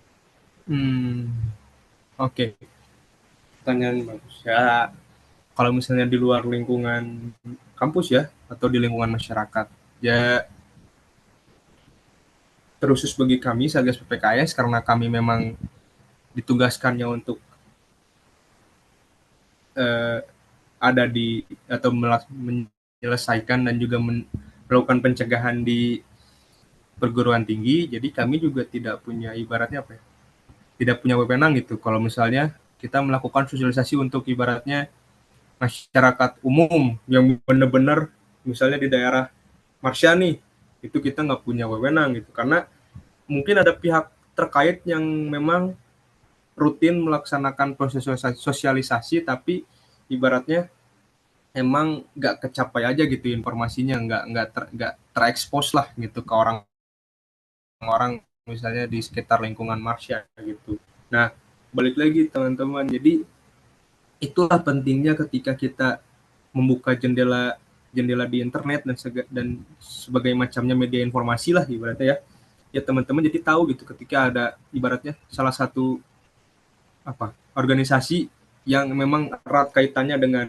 Hmm, oke. Pertanyaan bagus. Ya, kalau misalnya di luar lingkungan kampus ya, atau di lingkungan masyarakat, ya terkhusus bagi kami Satgas PPKS karena kami memang ditugaskannya untuk eh, ada di atau menyelesaikan dan juga melakukan pencegahan di perguruan tinggi, jadi kami juga tidak punya ibaratnya apa ya, tidak punya wewenang gitu. Kalau misalnya kita melakukan sosialisasi untuk ibaratnya masyarakat umum yang benar-benar misalnya di daerah Marsha nih, itu kita nggak punya wewenang gitu, karena mungkin ada pihak terkait yang memang rutin melaksanakan proses sosialisasi, tapi ibaratnya emang nggak kecapai aja gitu informasinya, nggak terekspos lah gitu ke orang-orang misalnya di sekitar lingkungan Marsha gitu. Nah, balik lagi teman-teman, jadi itulah pentingnya ketika kita membuka jendela jendela di internet dan sebagai macamnya media informasi lah ibaratnya ya. Ya teman-teman jadi tahu gitu ketika ada ibaratnya salah satu organisasi yang memang erat kaitannya dengan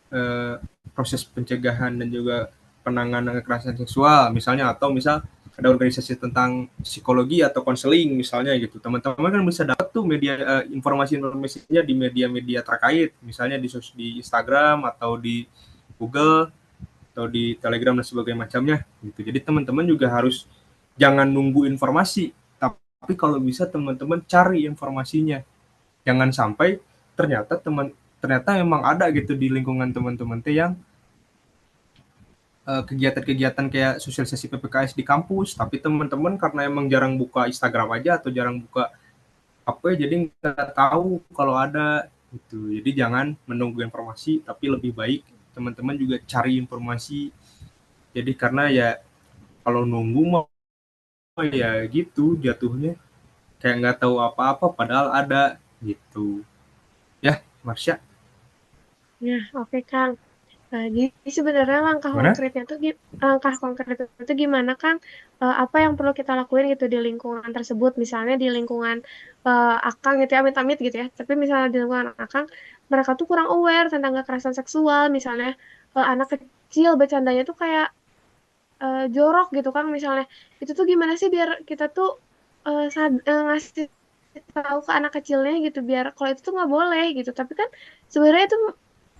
eh, proses pencegahan dan juga penanganan kekerasan seksual misalnya, atau misal ada organisasi tentang psikologi atau konseling misalnya gitu, teman-teman kan bisa dapat tuh media informasinya di media-media terkait misalnya di Instagram atau di Google atau di Telegram dan sebagainya macamnya gitu. Jadi teman-teman juga harus jangan nunggu informasi, tapi kalau bisa teman-teman cari informasinya. Jangan sampai ternyata memang ada gitu di lingkungan teman-teman teh yang kegiatan-kegiatan kayak sosialisasi PPKS di kampus, tapi teman-teman karena emang jarang buka Instagram aja atau jarang buka apa ya, jadi nggak tahu kalau ada gitu. Jadi jangan menunggu informasi, tapi lebih baik teman-teman juga cari informasi. Jadi karena ya kalau nunggu mah ya gitu jatuhnya kayak nggak tahu apa-apa padahal ada gitu. Ya, Marsha, Nah, oke, Kang. Jadi sebenarnya gimana? langkah konkretnya itu gimana, Kang? Apa yang perlu kita lakuin gitu di lingkungan tersebut? Misalnya di lingkungan Akang gitu ya, amit-amit gitu ya. Tapi misalnya di lingkungan Akang, mereka tuh kurang aware tentang kekerasan seksual. Misalnya anak kecil bercandanya tuh kayak jorok gitu, Kang. Misalnya itu tuh gimana sih biar kita tuh ngasih tahu ke anak kecilnya gitu, biar kalau itu tuh nggak boleh gitu. Tapi kan sebenarnya itu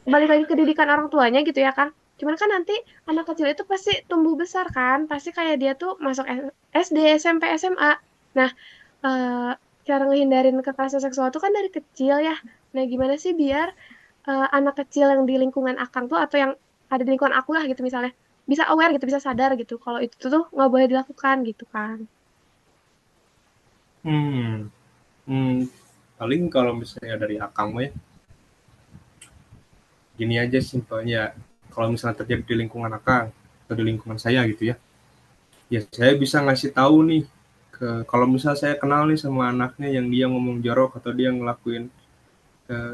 balik lagi ke didikan orang tuanya gitu ya kan. Cuman kan nanti anak kecil itu pasti tumbuh besar kan, pasti kayak dia tuh masuk SD, SMP, SMA. Nah, eh, cara ngehindarin kekerasan seksual itu kan dari kecil ya. Nah, gimana sih biar anak kecil yang di lingkungan Akang tuh atau yang ada di lingkungan aku lah gitu misalnya bisa aware gitu, bisa sadar gitu kalau itu tuh nggak boleh dilakukan gitu kan. Hmm, hmm, paling kalau misalnya dari Akang ya, gini aja simpelnya. Kalau misalnya terjadi di lingkungan Akang atau di lingkungan saya gitu ya, ya saya bisa ngasih tahu nih kalau misalnya saya kenal nih sama anaknya yang dia ngomong jorok atau dia ngelakuin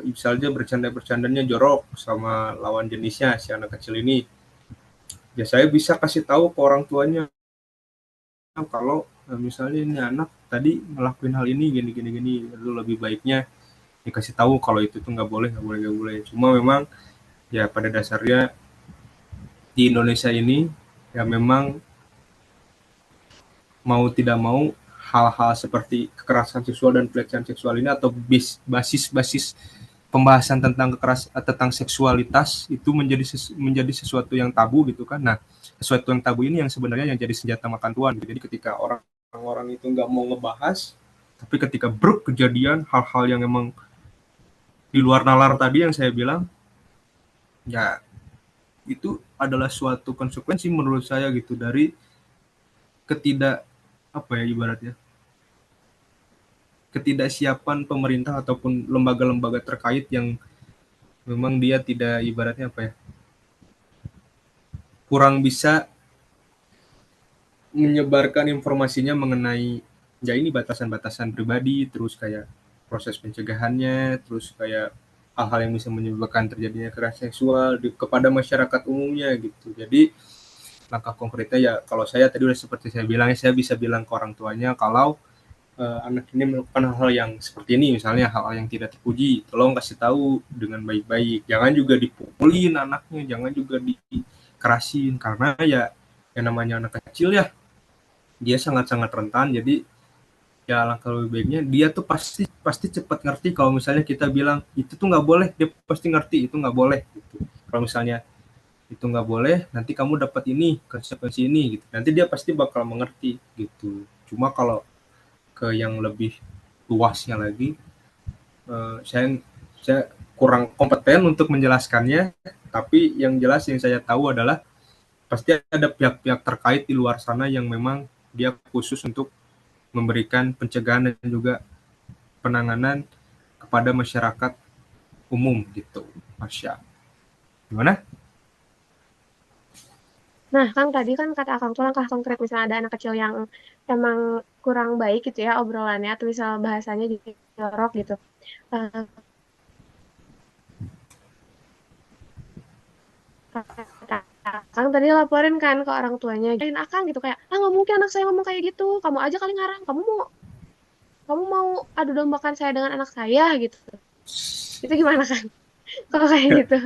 misalnya bercanda-bercandanya jorok sama lawan jenisnya si anak kecil ini, ya saya bisa kasih tahu ke orang tuanya kalau misalnya ini anak tadi ngelakuin hal ini gini gini gini, lalu lebih baiknya dikasih tahu kalau itu tuh nggak boleh nggak boleh nggak boleh. Cuma memang ya pada dasarnya di Indonesia ini ya memang mau tidak mau hal-hal seperti kekerasan seksual dan pelecehan seksual ini atau basis-basis pembahasan tentang seksualitas itu menjadi sesuatu yang tabu gitu kan. Nah, sesuatu yang tabu ini yang sebenarnya yang jadi senjata makan tuan. Jadi ketika orang-orang itu nggak mau ngebahas, tapi ketika kejadian hal-hal yang emang di luar nalar tadi yang saya bilang, ya itu adalah suatu konsekuensi menurut saya gitu dari ketidak apa ya ibaratnya ketidaksiapan pemerintah ataupun lembaga-lembaga terkait yang memang dia tidak ibaratnya apa ya kurang bisa menyebarkan informasinya mengenai ya ini batasan-batasan pribadi, terus kayak proses pencegahannya, terus kayak hal-hal yang bisa menyebabkan terjadinya kekerasan seksual kepada masyarakat umumnya gitu. Jadi langkah konkretnya ya kalau saya tadi udah seperti saya bilang, saya bisa bilang ke orang tuanya kalau anak ini melakukan hal-hal yang seperti ini, misalnya hal-hal yang tidak terpuji, tolong kasih tahu dengan baik-baik. Jangan juga dipukulin anaknya, jangan juga dikerasin, karena ya yang namanya anak kecil ya, dia sangat-sangat rentan. Jadi ya langkah lebih baiknya dia tuh pasti pasti cepat ngerti kalau misalnya kita bilang itu tuh nggak boleh, dia pasti ngerti itu nggak boleh gitu. Kalau misalnya itu nggak boleh, nanti kamu dapat ini konsekuensi ini gitu, nanti dia pasti bakal mengerti gitu. Cuma kalau ke yang lebih luasnya lagi, saya kurang kompeten untuk menjelaskannya, tapi yang jelas yang saya tahu adalah pasti ada pihak-pihak terkait di luar sana yang memang dia khusus untuk memberikan pencegahan dan juga penanganan kepada masyarakat umum gitu. Masya. Gimana? Nah, kan tadi kan kata Akang tuh langkah konkret misalnya ada anak kecil yang emang kurang baik gitu ya obrolannya atau misal bahasanya jadi jorok gitu. Eh, Kata Akang tadi laporin kan ke orang tuanya, jadi Akang gitu kayak, ah nggak mungkin anak saya ngomong kayak gitu, kamu aja kali ngarang, kamu mau adu dombakan saya dengan anak saya gitu. Itu gimana kan? Kalau kayak gitu.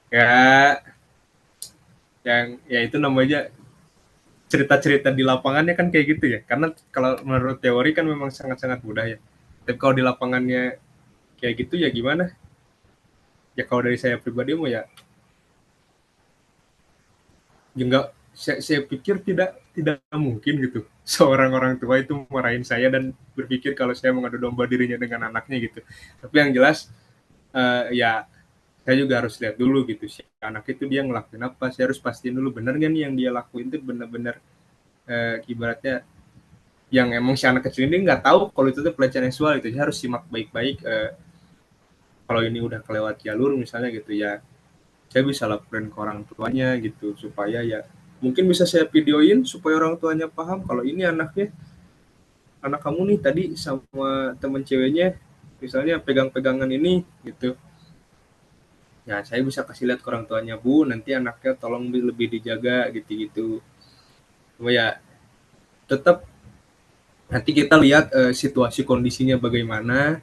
Ya, yang ya itu namanya cerita-cerita di lapangannya kan kayak gitu ya. Karena kalau menurut teori kan memang sangat-sangat mudah ya. Tapi kalau di lapangannya kayak gitu ya gimana? Ya kalau dari saya pribadi mau ya, ya enggak, saya pikir tidak mungkin gitu seorang orang tua itu marahin saya dan berpikir kalau saya mengadu domba dirinya dengan anaknya gitu. Tapi yang jelas ya saya juga harus lihat dulu gitu si anak itu dia ngelakuin apa, saya harus pastiin dulu bener gak nih yang dia lakuin itu bener-bener ibaratnya yang emang si anak kecil ini nggak tahu kalau itu tuh pelecehan seksual itu, saya harus simak baik-baik kalau ini udah kelewat jalur misalnya gitu ya, saya bisa laporin ke orang tuanya gitu supaya ya mungkin bisa saya videoin supaya orang tuanya paham kalau ini anak kamu nih tadi sama temen ceweknya misalnya pegang-pegangan ini gitu. Ya saya bisa kasih lihat ke orang tuanya, bu nanti anaknya tolong lebih dijaga gitu-gitu. Cuma ya tetap nanti kita lihat situasi kondisinya bagaimana,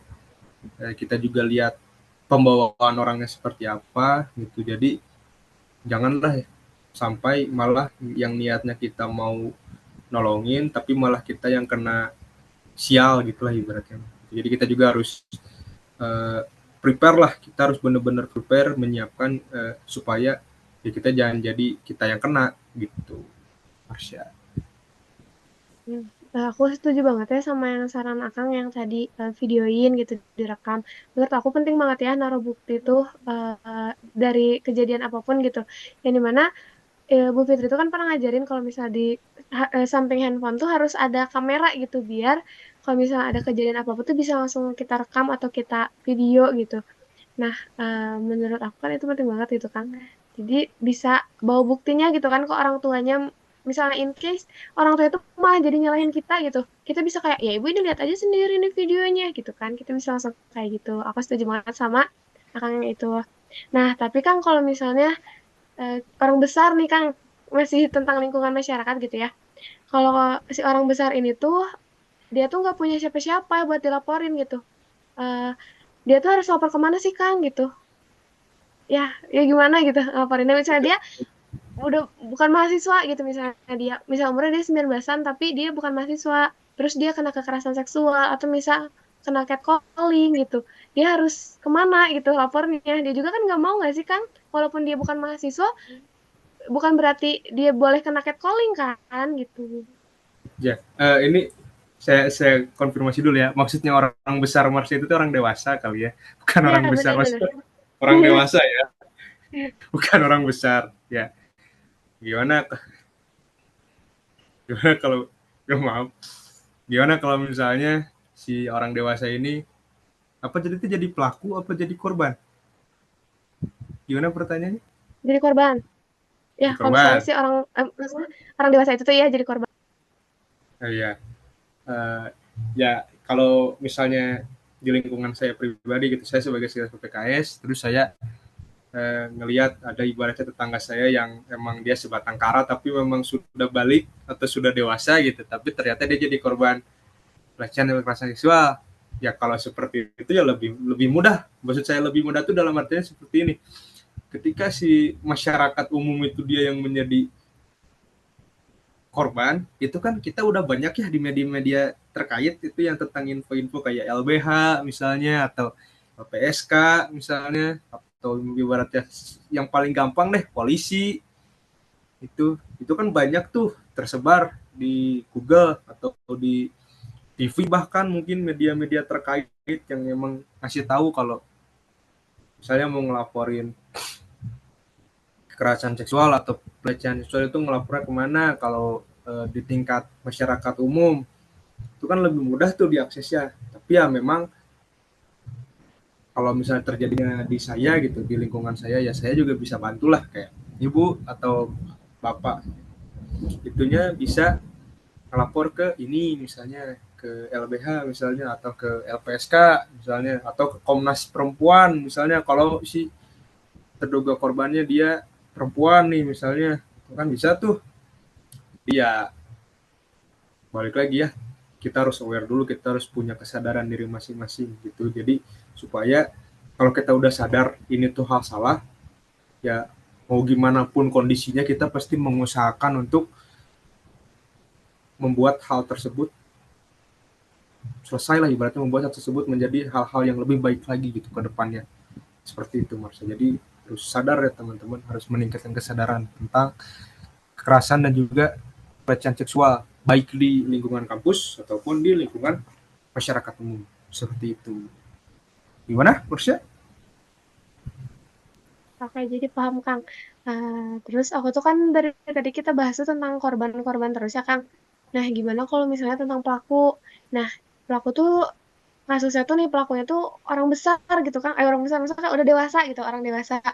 kita juga lihat pembawaan orangnya seperti apa gitu. Jadi janganlah sampai malah yang niatnya kita mau nolongin tapi malah kita yang kena sial gitulah ibaratnya. Jadi kita juga harus uh, prepare lah, kita harus benar-benar prepare menyiapkan supaya ya kita jangan jadi kita yang kena gitu. Marsha. Hmm. Aku setuju banget ya sama yang saran Akang yang tadi videoin gitu direkam. Menurut aku penting banget ya naruh bukti tuh dari kejadian apapun gitu. Yang dimana Bu Fitri itu kan pernah ngajarin kalau misalnya di samping handphone tuh harus ada kamera gitu biar kalau misalnya ada kejadian apapun tuh bisa langsung kita rekam atau kita video gitu. Nah, menurut aku kan itu penting banget gitu kan. Jadi bisa bawa buktinya gitu kan ke orang tuanya. Misalnya in case orang tua itu malah jadi nyalahin kita gitu. Kita bisa kayak, ya ibu ini lihat aja sendiri nih videonya gitu kan. Kita bisa langsung kayak gitu. Aku setuju banget sama akang yang itu. Nah, tapi kan kalau misalnya orang besar nih Kang, masih tentang lingkungan masyarakat gitu ya. Kalau si orang besar ini tuh, dia tuh nggak punya siapa-siapa buat dilaporin gitu. Eh, dia tuh harus lapor kemana sih Kang gitu? Ya gimana gitu laporinnya misalnya dia udah bukan mahasiswa gitu misalnya dia misal umurnya dia 19-an tapi dia bukan mahasiswa terus dia kena kekerasan seksual atau misal kena catcalling gitu, dia harus kemana gitu lapornya. Dia juga kan nggak mau nggak sih Kang, walaupun dia bukan mahasiswa bukan berarti dia boleh kena catcalling kan gitu. Ya, ini saya konfirmasi dulu ya. Maksudnya orang besar Marsha itu tuh orang dewasa kali ya, bukan Iya orang besar. benar-benar. Maksudnya orang dewasa ya, bukan orang besar. Ya, gimana gimana kalau ya maaf, gimana kalau misalnya si orang dewasa ini apa jadi pelaku apa jadi korban? Gimana pertanyaannya? Jadi korban. Ya Jadi kalau misalnya korban. si orang maksudnya orang dewasa itu tuh ya jadi korban. Oh, iya. Eh, ya kalau misalnya di lingkungan saya pribadi gitu, saya sebagai siswa PPKS, terus saya ngelihat ada ibaratnya tetangga saya yang emang dia sebatang kara tapi memang sudah balik atau sudah dewasa gitu, tapi ternyata dia jadi korban pelecehan dan kekerasan seksual. Ya kalau seperti itu ya lebih lebih mudah. Maksud saya lebih mudah itu dalam artinya seperti ini. Ketika si masyarakat umum itu dia yang menjadi korban, itu kan kita udah banyak ya di media-media terkait itu yang tentang info-info kayak LBH misalnya atau LPSK misalnya, atau ibaratnya yang paling gampang deh polisi, itu kan banyak tuh tersebar di Google atau di TV, bahkan mungkin media-media terkait yang memang ngasih tahu kalau misalnya mau ngelaporin kekerasan seksual atau pelecehan seksual itu ngelapornya kemana. Kalau di tingkat masyarakat umum itu kan lebih mudah tuh diaksesnya, tapi ya memang kalau misalnya terjadinya di saya gitu, di lingkungan saya, ya saya juga bisa bantulah kayak ibu atau bapak itunya bisa ngelapor ke ini misalnya ke LBH misalnya atau ke LPSK misalnya atau ke Komnas Perempuan misalnya, kalau si terduga korbannya dia perempuan nih misalnya, itu kan bisa tuh. Dia balik lagi ya, kita harus aware dulu, kita harus punya kesadaran diri masing-masing gitu. Jadi supaya kalau kita udah sadar ini tuh hal salah, ya mau gimana pun kondisinya kita pasti mengusahakan untuk membuat hal tersebut selesai lah, ibaratnya membuat hal tersebut menjadi hal-hal yang lebih baik lagi gitu ke depannya. Seperti itu Marsha. Jadi harus sadar ya teman-teman, harus meningkatkan kesadaran tentang kekerasan dan juga pelecehan seksual baik di lingkungan kampus ataupun di lingkungan masyarakat umum. Seperti itu. Gimana Marsha? Oke, jadi paham Kang. Terus aku tuh kan dari tadi kita bahas tuh tentang korban-korban terus ya Kang. Nah, gimana kalau misalnya tentang pelaku? Nah, pelaku tuh kasusnya tuh nih pelakunya tuh orang besar gitu Kang. Orang besar maksudnya udah dewasa gitu, orang dewasa.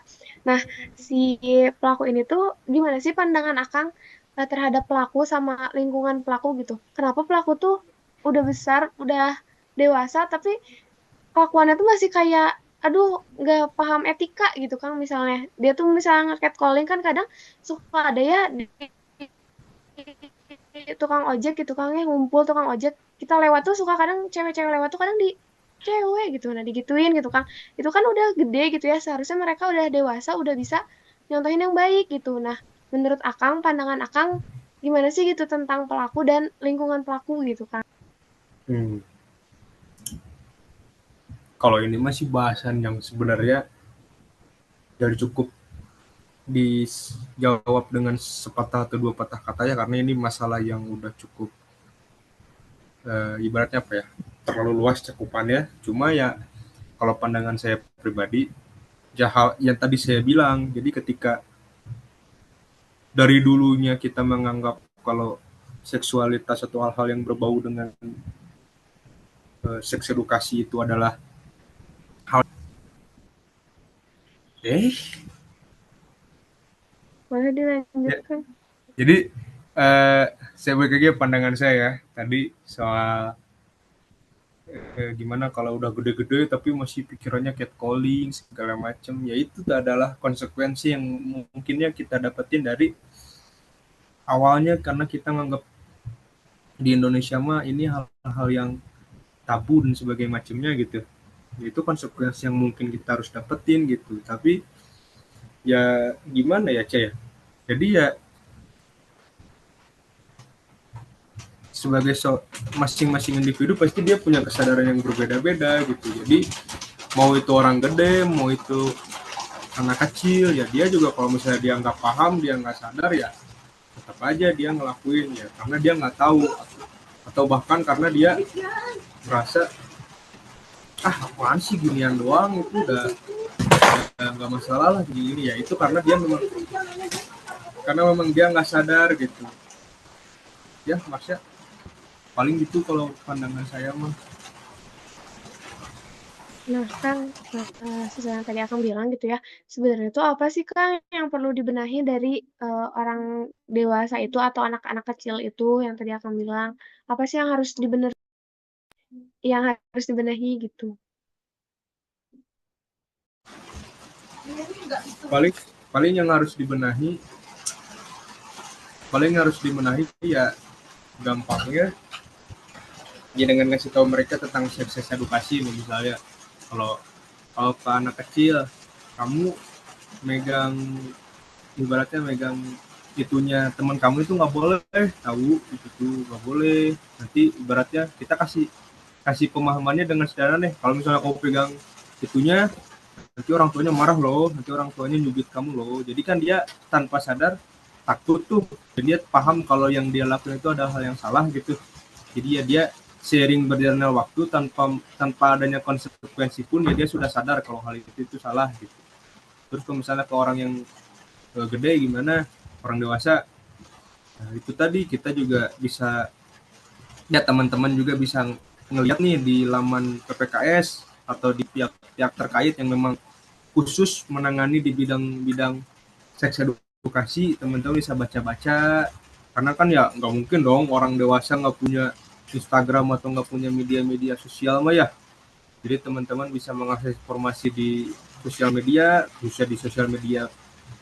Nah, si pelaku ini tuh gimana sih pandangan Akang terhadap pelaku sama lingkungan pelaku gitu? Kenapa pelaku tuh udah besar, udah dewasa, tapi kelakuannya tuh masih kayak aduh nggak paham etika gitu kan, misalnya dia tuh misalnya nge-catcalling kan kadang suka ada ya di tukang ojek gitu kan, yang ngumpul tukang ojek kita lewat tuh suka kadang cewek-cewek lewat tuh kadang di cewek gitu, nah digituin gitu kan. Itu kan udah gede gitu ya, seharusnya mereka udah dewasa udah bisa nyontohin yang baik gitu. Nah, menurut Akang, pandangan Akang gimana sih gitu tentang pelaku dan lingkungan pelaku gitu kan? Hmm. Kalau ini masih bahasan yang sebenarnya dari cukup dijawab dengan sepatah atau dua patah kata ya, karena ini masalah yang udah cukup ibaratnya apa ya, terlalu luas cakupannya. Cuma ya kalau pandangan saya pribadi, ya hal yang tadi saya bilang, jadi ketika dari dulunya kita menganggap kalau seksualitas atau hal-hal yang berbau dengan seks edukasi itu adalah hal Boleh ya, dilanjutkan. jadi saya balik lagi pandangan saya ya, tadi soal gimana kalau udah gede-gede tapi masih pikirannya catcalling segala macam, ya itu adalah konsekuensi yang mungkinnya kita dapetin dari awalnya karena kita nganggap di Indonesia mah ini hal-hal yang tabu dan sebagainya macamnya gitu. Itu konsekuensi yang mungkin kita harus dapetin gitu. Tapi ya gimana ya Cah ya, jadi ya sebagai masing-masing individu pasti dia punya kesadaran yang berbeda-beda gitu. Jadi mau itu orang gede, mau itu anak kecil, ya dia juga kalau misalnya dia nggak paham, dia nggak sadar, ya tetap aja dia ngelakuin ya karena dia nggak tahu, atau bahkan karena dia merasa apaan sih ginian doang, itu udah nggak masalah lah gini, ya itu karena memang dia nggak sadar gitu ya Mas ya, paling gitu kalau pandangan saya mah. Nah, Kang, sesuai yang tadi Akang bilang gitu ya, sebenarnya itu apa sih, Kang, yang perlu dibenahi dari, orang dewasa itu atau anak-anak kecil itu yang tadi Akang bilang? Apa sih yang harus dibenahi gitu? paling paling yang harus dibenahi ya gampangnya ya dengan ngasih tahu mereka tentang seks edukasi. Misalnya kalau kalau ke anak kecil, kamu megang, ibaratnya megang itunya teman kamu itu nggak boleh tahu, itu nggak boleh. Nanti ibaratnya kita kasih kasih pemahamannya dengan sederhana nih, kalau misalnya kamu pegang itunya, nanti orang tuanya marah loh, nanti orang tuanya nyubit kamu loh. Jadi kan dia tanpa sadar takut tuh, jadi dia paham kalau yang dia lakukan itu adalah hal yang salah gitu. Jadi ya dia seiring berjalannya waktu, tanpa adanya konsekuensi pun, ya dia sudah sadar kalau hal itu salah gitu. Terus kalau misalnya ke orang yang gede gimana, orang dewasa, nah, itu tadi kita juga bisa, ya teman-teman juga bisa ngelihat nih di laman PPKS atau di pihak-pihak terkait yang memang khusus menangani di bidang-bidang seks edukasi, teman-teman bisa baca-baca. Karena kan ya nggak mungkin dong orang dewasa nggak punya Instagram atau nggak punya media-media sosial mah ya. Jadi teman-teman bisa mengakses informasi di sosial media, bisa di sosial media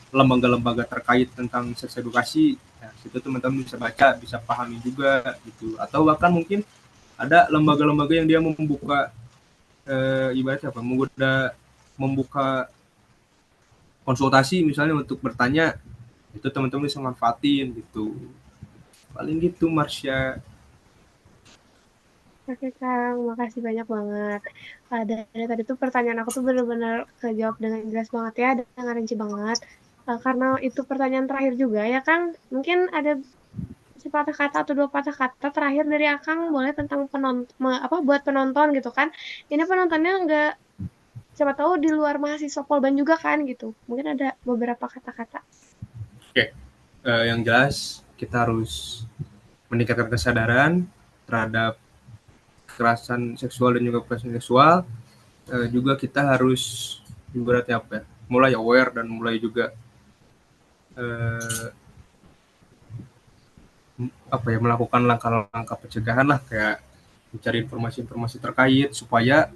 lembaga-lembaga terkait tentang seks edukasi. Nah, situ teman-teman bisa baca, bisa pahami juga gitu. Atau bahkan mungkin ada lembaga-lembaga yang dia membuka ibaratnya apa? Membuka konsultasi misalnya untuk bertanya, itu teman-teman bisa manfaatin gitu. Paling gitu Marsha. Oke, Kang, makasih banyak banget. Dari tadi tuh pertanyaan aku tuh bener-bener kejawab dengan jelas banget ya, dengan rinci banget. Karena itu pertanyaan terakhir juga ya, Kang. Mungkin ada sepatah kata atau dua patah kata terakhir dari Akang boleh tentang apa buat penonton gitu kan. Ini penontonnya nggak siapa tahu di luar mahasiswa Polban juga kan gitu. Mungkin ada beberapa kata-kata. Oke, yang jelas kita harus meningkatkan kesadaran terhadap kekerasan seksual dan juga kekerasan seksual. Juga kita harus ibaratnya apa ya, mulai aware dan mulai juga eh, apa ya, melakukan langkah-langkah pencegahan lah, kayak mencari informasi-informasi terkait supaya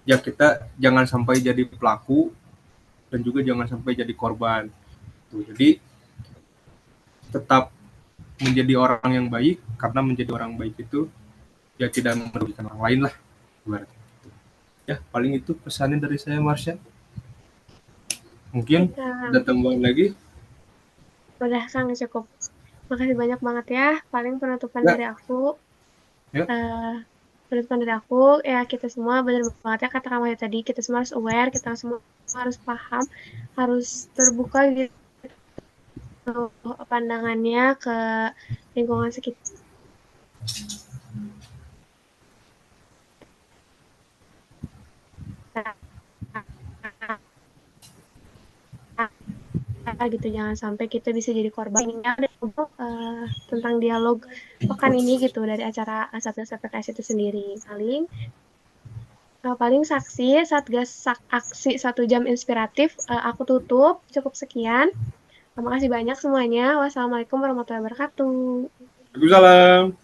ya kita jangan sampai jadi pelaku dan juga jangan sampai jadi korban. Tuh, jadi tetap menjadi orang yang baik, karena menjadi orang baik itu ya tidak merugikan orang lain lah. Ya paling itu pesannya dari saya Marsha. Oke, Mungkin ada Kang. tambahan lagi? Udah, Kang, cukup. Makasih banyak banget ya. Paling penutupan Ya, dari aku. ya. eh penutupan dari aku, ya kita semua benar banget ya kata kamu tadi, kita semua harus aware, kita semua harus paham, harus terbuka gitu pandangannya ke lingkungan sekitar. Gitu, jangan sampai kita bisa jadi korban. Ini ada tentang dialog pekan ini gitu dari acara Satgas PPKS itu sendiri. Paling saksi Satgas aksi 1 jam inspiratif. Aku tutup cukup sekian. Terima kasih banyak semuanya. Wassalamualaikum warahmatullahi wabarakatuh. Waalaikumsalam.